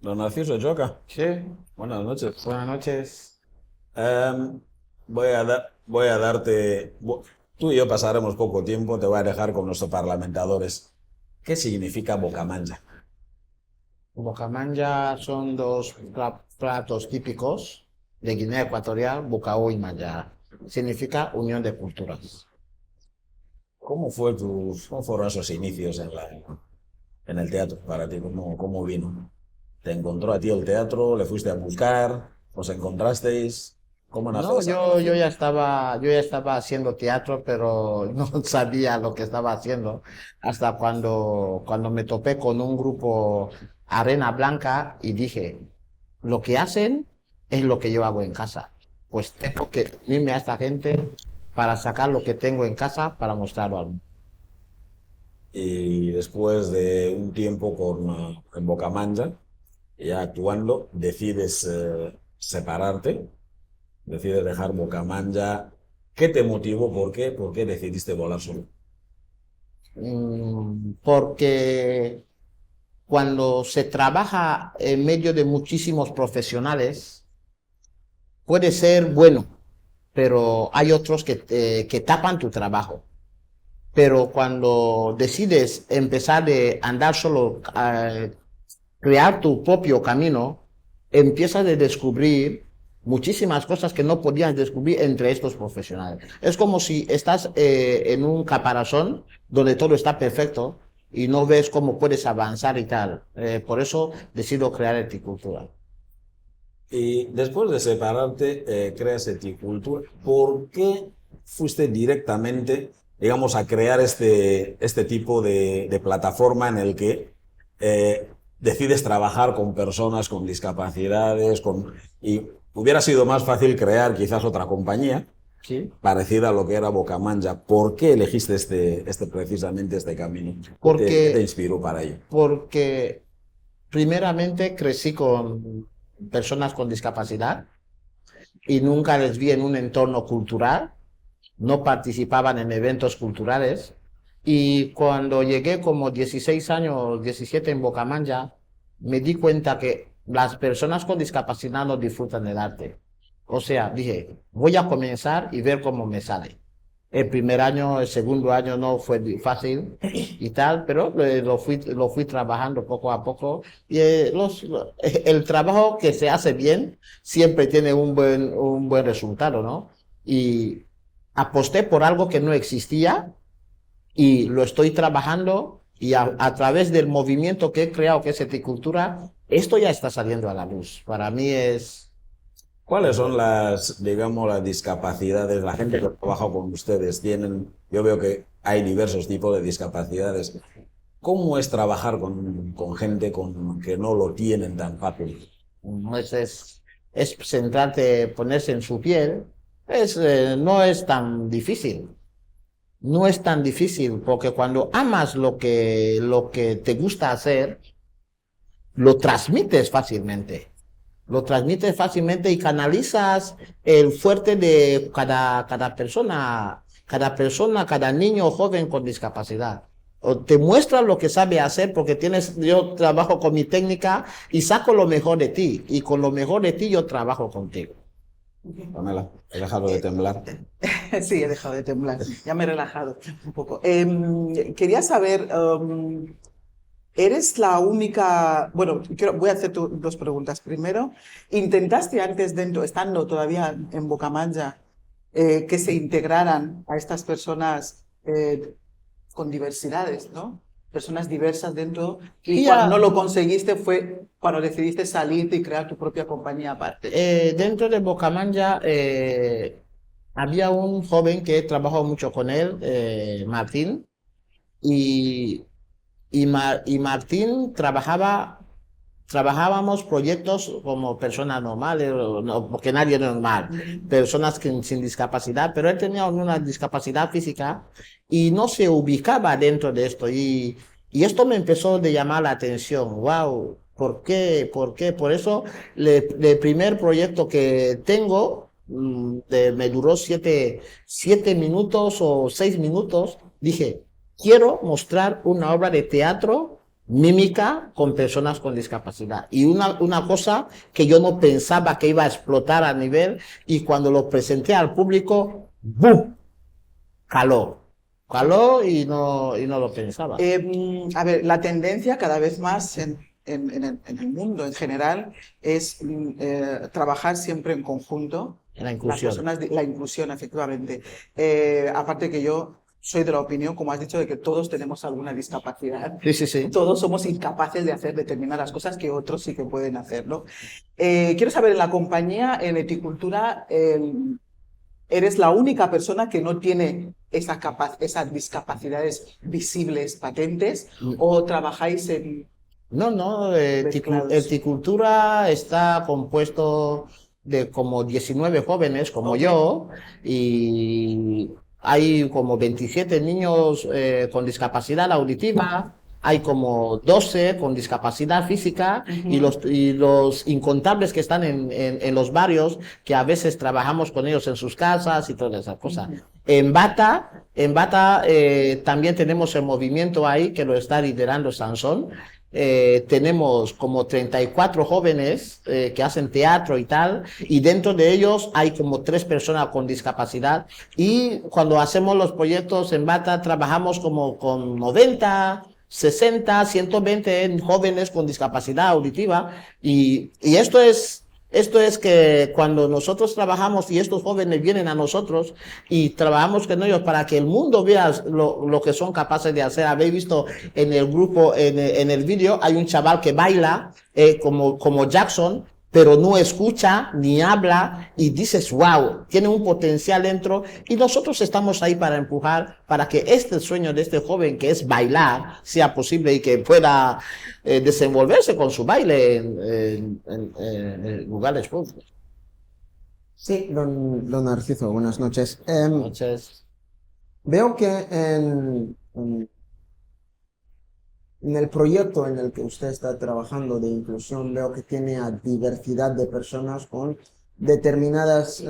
Don Narciso Choca. Sí. Buenas noches. Buenas noches. Voy a darte... Tú y yo pasaremos poco tiempo, te voy a dejar con nuestros parlamentadores. ¿Qué significa bocamanja? Bocamanja son dos platos típicos de Guinea Ecuatorial, bocao y manja. Significa unión de culturas. ¿Cómo fueron esos inicios en el teatro para ti? ¿Cómo vino? ¿Te encontró a ti el teatro? ¿Le fuiste a buscar? ¿Os encontrasteis? ¿Cómo nació? No, yo ya estaba haciendo teatro, pero no sabía lo que estaba haciendo hasta cuando me topé con un grupo Arena Blanca y dije, lo que hacen es lo que yo hago en casa. Pues tengo que irme a esta gente para sacar lo que tengo en casa para mostrarlo al mundo. Y después de un tiempo en Bocamanja, ya actuando, decides separarte, decides dejar Bocamanja. ¿Qué te motivó? ¿Por qué? ¿Por qué decidiste volar solo? Porque cuando se trabaja en medio de muchísimos profesionales, puede ser bueno, pero hay otros que tapan tu trabajo. Pero cuando decides empezar de andar solo, crear tu propio camino, empiezas a descubrir muchísimas cosas que no podías descubrir entre estos profesionales. Es como si estás en un caparazón donde todo está perfecto y no ves cómo puedes avanzar y tal. Por eso decido crear Eticultura. Y después de separarte, creas Eticultura. ¿Por qué fuiste directamente, digamos, a crear este tipo de plataforma en el que decides trabajar con personas con discapacidades? Y hubiera sido más fácil crear quizás otra compañía parecida a lo que era Bocamanja. ¿Por qué elegiste precisamente este camino? ¿Qué te inspiró para ello? Porque primeramente crecí con personas con discapacidad y nunca les vi en un entorno cultural, no participaban en eventos culturales, y cuando llegué como 16 años, 17 en Bocamanja, me di cuenta que las personas con discapacidad no disfrutan del arte. O sea, dije, voy a comenzar y ver cómo me sale. El primer año, el segundo año no fue fácil y tal, pero lo fui trabajando poco a poco. Y el trabajo que se hace bien siempre tiene un buen resultado, ¿no? Y aposté por algo que no existía y lo estoy trabajando, y a través del movimiento que he creado, que es Eticultura, esto ya está saliendo a la luz. Para mí es... ¿Cuáles son las discapacidades? La gente que trabaja con ustedes yo veo que hay diversos tipos de discapacidades. ¿Cómo es trabajar con gente que no lo tienen tan fácil? Es centrarte, ponerse en su piel. No es tan difícil. No es tan difícil, porque cuando amas lo que te gusta hacer, lo transmites fácilmente. Lo transmites fácilmente y canalizas el fuerte de cada persona, cada niño joven con discapacidad. O te muestra lo que sabe hacer, porque yo trabajo con mi técnica y saco lo mejor de ti, y con lo mejor de ti yo trabajo contigo. Pamela, ¿he dejado de temblar? Sí, he dejado de temblar. Ya me he relajado un poco. Quería saber... ¿Eres la única? Bueno, voy a hacer dos preguntas. Primero, ¿intentaste antes, estando todavía en Bocamanja, que se integraran a estas personas con diversidades, ¿no? Personas diversas dentro, y cuando no lo conseguiste fue cuando decidiste salirte y crear tu propia compañía aparte? Dentro de Bocamanja había un joven que he trabajado mucho con él, Martín, y Martín trabajábamos proyectos como personas normales, porque nadie es normal, personas sin discapacidad, pero él tenía una discapacidad física y no se ubicaba dentro de esto, y esto me empezó a llamar la atención. Wow, ¿por qué? Por eso el primer proyecto que tengo me duró 7 minutos o 6 minutos. Dije, quiero mostrar una obra de teatro mímica con personas con discapacidad. Y una cosa que yo no pensaba que iba a explotar a nivel, y cuando lo presenté al público, ¡boom! Caló y no lo pensaba. A ver, la tendencia cada vez más en el mundo en general es trabajar siempre en conjunto. La inclusión. La inclusión, efectivamente. Aparte que yo soy de la opinión, como has dicho, de que todos tenemos alguna discapacidad. Sí. Todos somos incapaces de hacer determinadas cosas que otros sí que pueden hacer, ¿no? Quiero saber, en la compañía, en Eticultura, ¿eres la única persona que no tiene esas discapacidades visibles, patentes, o trabajáis en...? No, Eticultura está compuesto de como 19 jóvenes como yo, y hay como 27 niños con discapacidad auditiva, hay como 12 con discapacidad física, y los incontables que están en los barrios, que a veces trabajamos con ellos en sus casas y todas esas cosas. En Bata también tenemos el movimiento ahí, que lo está liderando Sansón. Tenemos como 34 jóvenes que hacen teatro y tal, y dentro de ellos hay como 3 personas con discapacidad, y cuando hacemos los proyectos en Bata trabajamos como con 90, 60, 120 jóvenes con discapacidad auditiva, y esto es Esto es que cuando nosotros trabajamos y estos jóvenes vienen a nosotros y trabajamos con ellos para que el mundo vea lo que son capaces de hacer. Habéis visto en el grupo, en el vídeo, hay un chaval que baila como Jackson, pero no escucha ni habla y dices, wow, tiene un potencial dentro y nosotros estamos ahí para empujar para que este sueño de este joven que es bailar sea posible y que pueda desenvolverse con su baile en lugares públicos. Sí, don Narciso, buenas noches. Buenas noches. Veo que en el proyecto en el que usted está trabajando de inclusión, veo que tiene a diversidad de personas con determinadas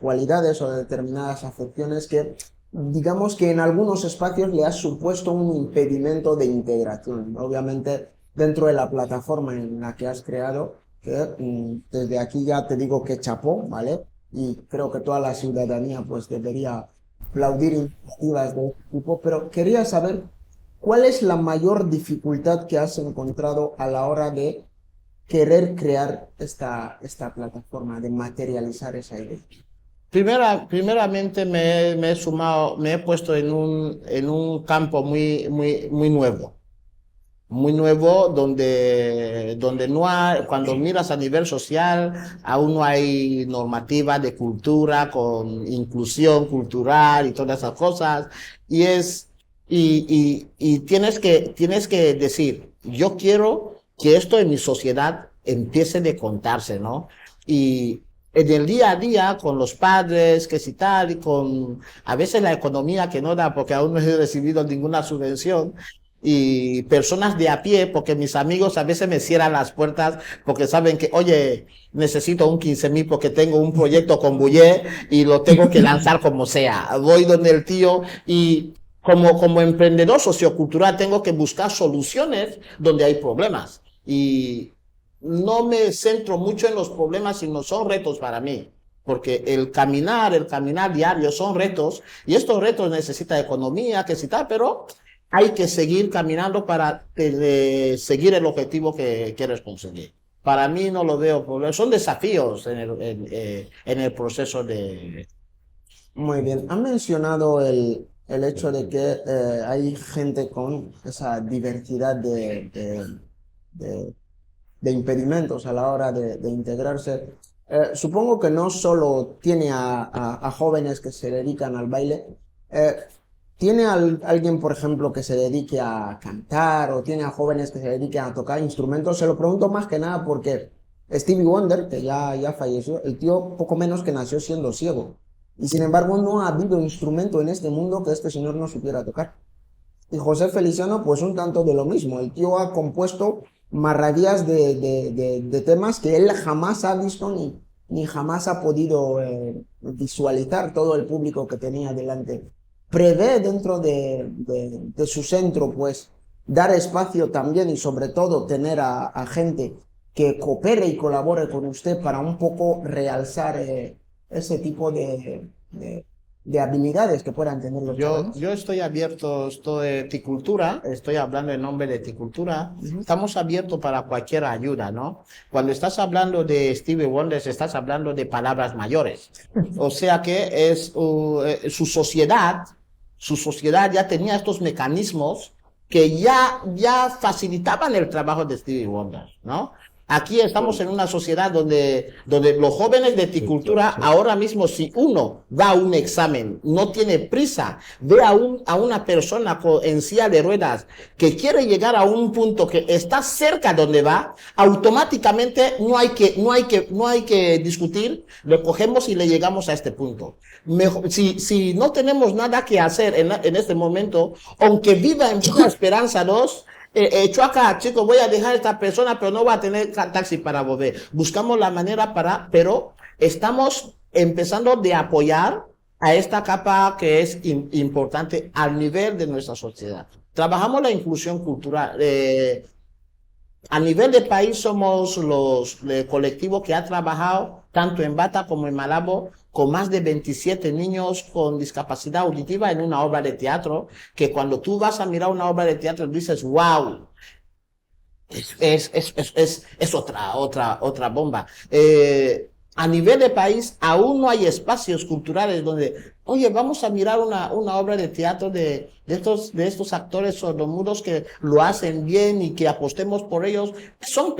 cualidades o determinadas afecciones que, digamos que en algunos espacios le ha supuesto un impedimento de integración. Obviamente, dentro de la plataforma en la que has creado, que desde aquí ya te digo que chapó, ¿vale? Y creo que toda la ciudadanía pues debería aplaudir iniciativas de este tipo, pero quería saber ¿cuál es la mayor dificultad que has encontrado a la hora de querer crear esta plataforma, de materializar esa idea? Primeramente me he puesto en un campo muy nuevo. Muy nuevo, donde no hay, cuando miras a nivel social, aún no hay normativa de cultura, con inclusión cultural y todas esas cosas, y tienes que decir, yo quiero que esto en mi sociedad empiece de contarse, ¿no? Y en el día a día, con los padres, que si tal, y con a veces la economía que no da, porque aún no he recibido ninguna subvención, y personas de a pie, porque mis amigos a veces me cierran las puertas porque saben que, oye, necesito un 15.000 porque tengo un proyecto con Bullé y lo tengo que lanzar como sea. Voy donde el tío y como emprendedor sociocultural tengo que buscar soluciones donde hay problemas. Y no me centro mucho en los problemas, sino son retos para mí. Porque el caminar diario son retos, y estos retos necesitan economía, que si tal, pero hay que seguir caminando para seguir el objetivo que quieres conseguir. Para mí no lo veo problema, son desafíos en el proceso de... Muy bien, han mencionado el hecho de que hay gente con esa diversidad de impedimentos a la hora de integrarse. Supongo que no solo tiene a jóvenes que se dedican al baile, ¿tiene alguien, por ejemplo, que se dedique a cantar o tiene a jóvenes que se dediquen a tocar instrumentos? Se lo pregunto más que nada porque Stevie Wonder, que ya falleció, el tío poco menos que nació siendo ciego. Y sin embargo no ha habido instrumento en este mundo que este señor no supiera tocar. Y José Feliciano, pues un tanto de lo mismo. El tío ha compuesto maravillas de temas que él jamás ha visto ni jamás ha podido visualizar todo el público que tenía delante. Prevé dentro de su centro, pues, dar espacio también y sobre todo tener a gente que coopere y colabore con usted para un poco realzar ese tipo de habilidades que puedan tener los jóvenes. Yo estoy abierto, estoy Ticultura, estoy hablando en nombre de Ticultura, estamos abiertos para cualquier ayuda, ¿no? Cuando estás hablando de Stevie Wonder, estás hablando de palabras mayores, o sea que es su sociedad ya tenía estos mecanismos que ya facilitaban el trabajo de Stevie Wonder, ¿no? Aquí estamos en una sociedad donde los jóvenes de Ticultura, ahora mismo si uno da un examen, no tiene prisa, ve a una persona en silla de ruedas que quiere llegar a un punto que está cerca donde va, automáticamente no hay que discutir, lo cogemos y le llegamos a este punto. Mejor, si no tenemos nada que hacer en este momento, aunque viva en una esperanza 2, Chuaca, chicos, voy a dejar a esta persona, pero no va a tener taxi para volver. Buscamos la manera pero estamos empezando de apoyar a esta capa que es importante al nivel de nuestra sociedad. Trabajamos la inclusión cultural. A nivel de país somos el colectivo que ha trabajado tanto en Bata como en Malabo con más de 27 niños con discapacidad auditiva en una obra de teatro, que cuando tú vas a mirar una obra de teatro dices, wow, es otra bomba. A nivel de país, aún no hay espacios culturales donde, oye, vamos a mirar una obra de teatro de estos actores sordomudos que lo hacen bien y que apostemos por ellos. Son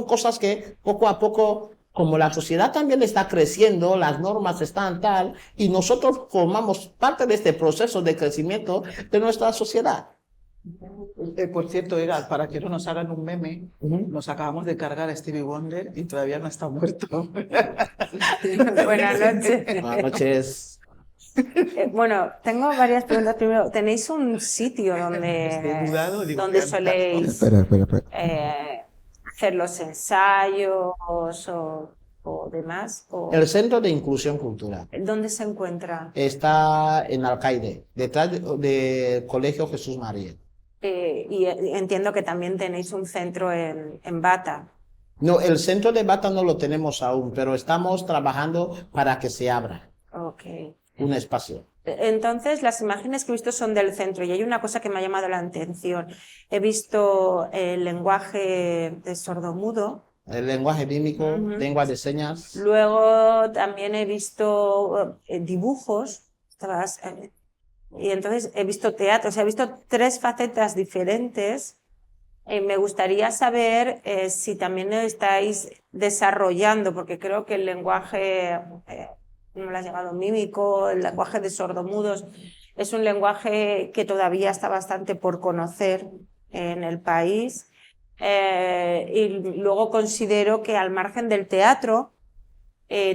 cosas que poco a poco, como la sociedad también está creciendo, las normas están tal, y nosotros formamos parte de este proceso de crecimiento de nuestra sociedad. Por cierto, Egar, para que no nos hagan un meme, nos acabamos de cargar a Stevie Wonder y todavía no está muerto. Buenas noches. Buenas noches. Bueno, tengo varias preguntas. Primero, ¿tenéis un sitio donde soléis hacer los ensayos o demás? El Centro de Inclusión Cultural ¿Dónde se encuentra? está en Alcaide, detrás del Colegio Jesús María. Y entiendo que también tenéis un centro en Bata. No, el centro de Bata no lo tenemos aún, pero estamos trabajando para que se abra un espacio. Entonces, las imágenes que he visto son del centro y hay una cosa que me ha llamado la atención. He visto el lenguaje de sordomudo. El lenguaje mímico, lengua de señas. Luego también he visto dibujos. Y entonces he visto teatro, o sea, he visto 3 facetas diferentes. Me gustaría saber si también lo estáis desarrollando, porque creo que el lenguaje, como lo has llamado, mímico, el lenguaje de sordomudos, es un lenguaje que todavía está bastante por conocer en el país. Y luego considero que al margen del teatro,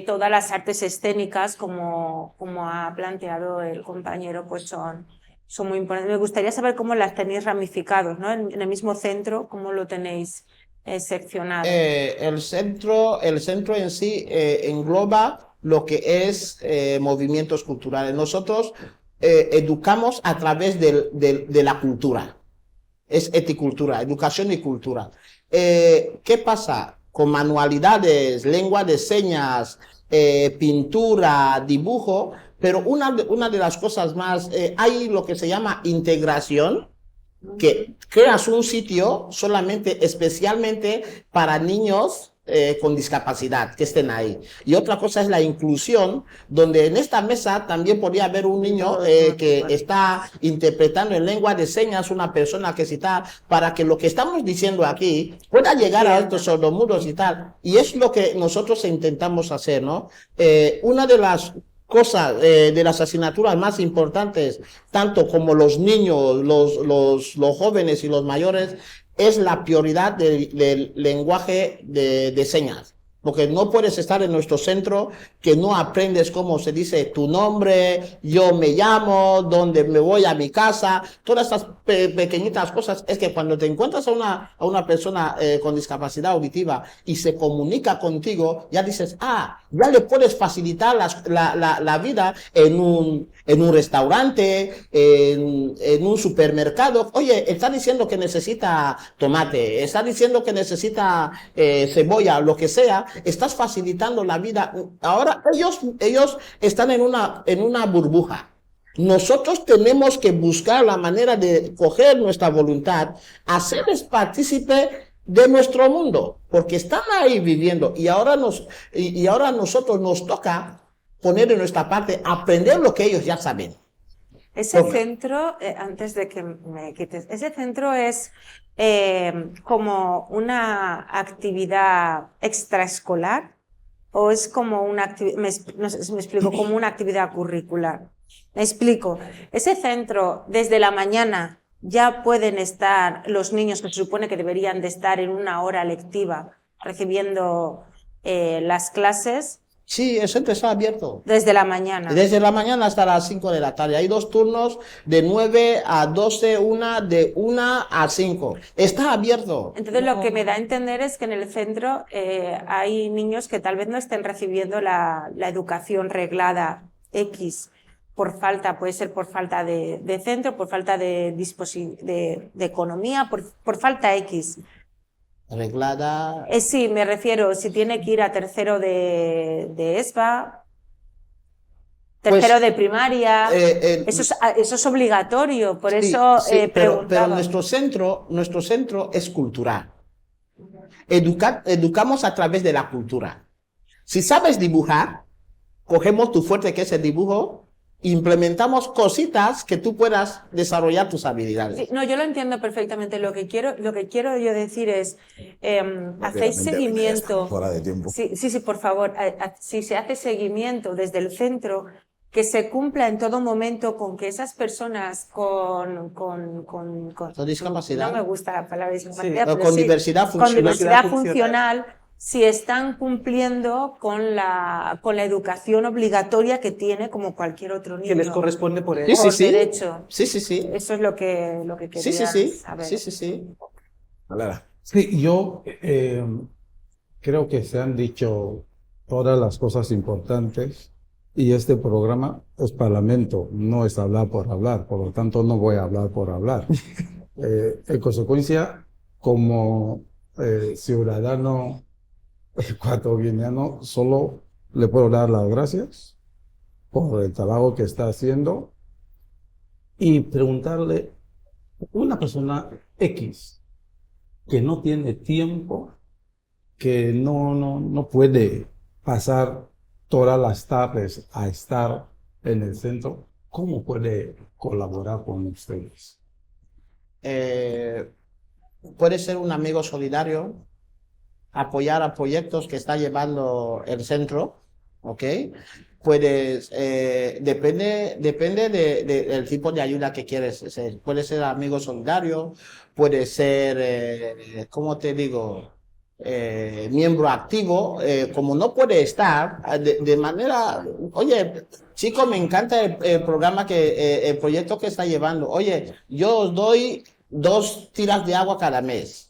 todas las artes escénicas, como ha planteado el compañero, pues son muy importantes. Me gustaría saber cómo las tenéis ramificados, ¿no? En el mismo centro, cómo lo tenéis seccionado. El centro en sí engloba lo que es movimientos culturales. Nosotros educamos a través de la cultura. Es eticultura, educación y cultura. ¿Qué pasa? Con manualidades, lengua de señas, pintura, dibujo, pero una de las cosas más, hay lo que se llama integración, que creas un sitio especialmente para niños con discapacidad, que estén ahí. Y otra cosa es la inclusión, donde en esta mesa también podría haber un niño que está interpretando en lengua de señas, una persona que sí tal, para que lo que estamos diciendo aquí pueda llegar a estos sordomudos y tal. Y es lo que nosotros intentamos hacer, ¿no? Una de las cosas, de las asignaturas más importantes, tanto como los niños, los jóvenes y los mayores, es la prioridad del lenguaje de señas. Porque no puedes estar en nuestro centro que no aprendes cómo se dice tu nombre, yo me llamo, dónde me voy a mi casa, todas estas pequeñitas cosas. Es que cuando te encuentras a una persona con discapacidad auditiva y se comunica contigo, ya dices, ya le puedes facilitar la vida en un restaurante, en un supermercado. Oye, está diciendo que necesita tomate, está diciendo que necesita cebolla, lo que sea. Estás facilitando la vida. Ahora ellos están en una burbuja. Nosotros tenemos que buscar la manera de coger nuestra voluntad, hacerles partícipe de nuestro mundo, porque están ahí viviendo y ahora a nosotros nos toca poner de nuestra parte, aprender lo que ellos ya saben. Ese centro, antes de que me quites, ese centro es como una actividad extraescolar o es como una actividad, no sé si me explico, como una actividad curricular. Me explico, ese centro desde la mañana ya pueden estar los niños que se supone que deberían de estar en una hora lectiva recibiendo las clases. Sí, el centro está abierto. Desde la mañana. Desde la mañana hasta las 5 de la tarde. Hay 2 turnos, de 9 a 12, de 1 a 5. Está abierto. Entonces lo que me da a entender es que en el centro hay niños que tal vez no estén recibiendo la educación reglada X por falta, puede ser por falta de centro, por falta de economía, por falta X. Reglada. Sí, me refiero, si tiene que ir a tercero de ESBA, tercero de primaria, eso es obligatorio, por eso preguntaba. Pero nuestro centro es cultural. educamos a través de la cultura. Si sabes dibujar, cogemos tu fuerte que es el dibujo, implementamos cositas que tú puedas desarrollar tus habilidades. Sí, no, yo lo entiendo perfectamente. Lo que quiero yo decir es, hacéis seguimiento. Fuera de tiempo. Sí, por favor. Si se hace seguimiento desde el centro, que se cumpla en todo momento con que esas personas con discapacidad. No me gusta la palabra discapacidad, pero con diversidad funcional. Con diversidad funcional, si están cumpliendo con la educación obligatoria que tiene como cualquier otro niño. Que les corresponde por Sí, sí, sí. derecho. Sí, sí, sí. Eso es lo que quería saber. Sí. Sí, yo creo que se han dicho todas las cosas importantes y este programa es parlamento, no es hablar por hablar, por lo tanto no voy a hablar por hablar. En consecuencia, como ciudadano ecuatoriano, solo le puedo dar las gracias por el trabajo que está haciendo y preguntarle, una persona X que no tiene tiempo, que no puede pasar todas las tardes a estar en el centro, ¿cómo puede colaborar con ustedes? Puede ser un amigo solidario, apoyar a proyectos que está llevando el centro, ¿ok? Puedes, depende del tipo de ayuda que quieres hacer. Puede ser amigo solidario, puede ser, ¿cómo te digo? Miembro activo, como no puede estar de manera, oye, chico, me encanta el programa el proyecto que está llevando, oye, yo os doy 2 tiras de agua cada mes.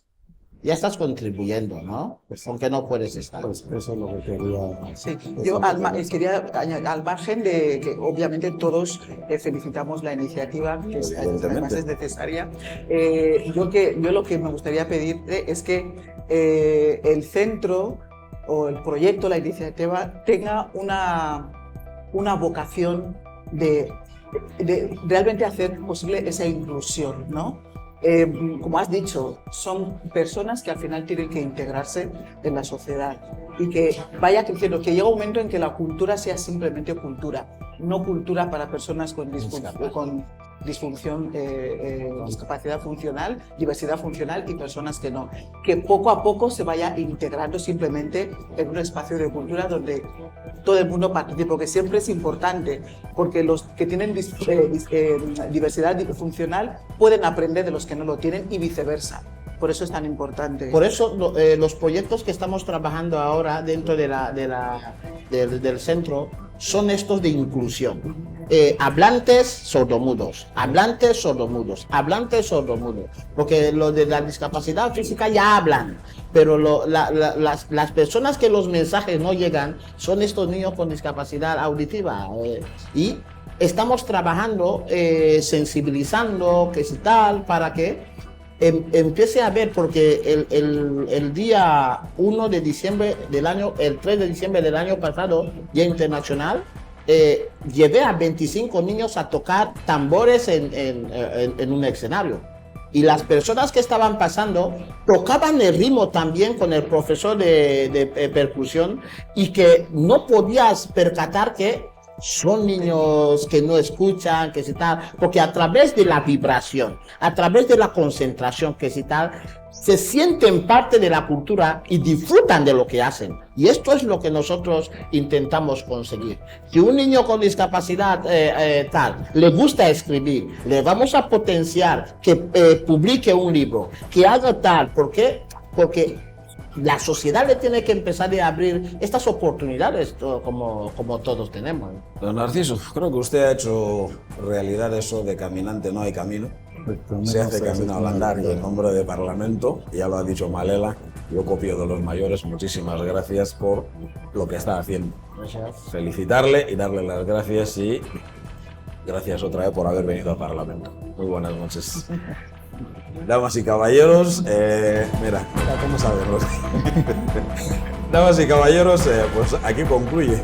Ya estás contribuyendo, ¿no? Aunque no puedes estar. Pues eso es lo que quería. Sí, yo quería añadir, al margen de que obviamente todos felicitamos la iniciativa, que además es necesaria, yo lo que me gustaría pedirte es que el centro o el proyecto, la iniciativa, tenga una vocación de realmente hacer posible esa inclusión, ¿no? Como has dicho, son personas que al final tienen que integrarse en la sociedad y que vaya creciendo, que llegue un momento en que la cultura sea simplemente cultura, no cultura para personas con disfunción, discapacidad funcional, diversidad funcional y personas que no. Que poco a poco se vaya integrando simplemente en un espacio de cultura donde todo el mundo participe, porque siempre es importante, porque los que tienen diversidad funcional pueden aprender de los que no lo tienen y viceversa. Por eso es tan importante. Por eso los proyectos que estamos trabajando ahora dentro del centro son estos de inclusión. Hablantes sordomudos, hablantes sordomudos, hablantes sordomudos. Porque los de la discapacidad física ya hablan, pero las personas que los mensajes no llegan son estos niños con discapacidad auditiva. Y estamos trabajando, sensibilizando, que si tal, para que empiece a ver, porque el día 1 de diciembre del año, el 3 de diciembre del año pasado, Día Internacional, llevé a 25 niños a tocar tambores en un escenario. Y las personas que estaban pasando tocaban el ritmo también con el profesor de percusión y que no podías percatar que son niños que no escuchan, que si tal, porque a través de la vibración, a través de la concentración, que si tal, se sienten parte de la cultura y disfrutan de lo que hacen. Y esto es lo que nosotros intentamos conseguir. Si un niño con discapacidad tal, le gusta escribir, le vamos a potenciar que publique un libro, que haga tal. ¿Por qué? Porque la sociedad le tiene que empezar a abrir estas oportunidades como todos tenemos. Don Narciso, creo que usted ha hecho realidad eso de caminante no hay camino. Se hace camino al andar y en nombre del Parlamento, ya lo ha dicho Malela, yo copio de los mayores, muchísimas gracias por lo que está haciendo. Gracias. Felicitarle y darle las gracias y gracias otra vez por haber venido al Parlamento. Muy buenas noches. Damas y caballeros, mira cómo saberlo. Damas y caballeros, pues aquí concluye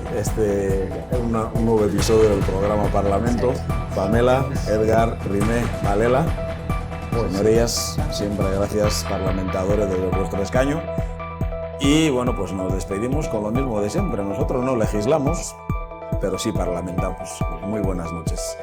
un nuevo episodio del programa Parlamento. Pamela, Edgar, Rimé, Malela. Señorías, siempre gracias, parlamentadores, desde vuestro escaño. Y bueno, pues nos despedimos con lo mismo de siempre. Nosotros no legislamos, pero sí parlamentamos. Muy buenas noches.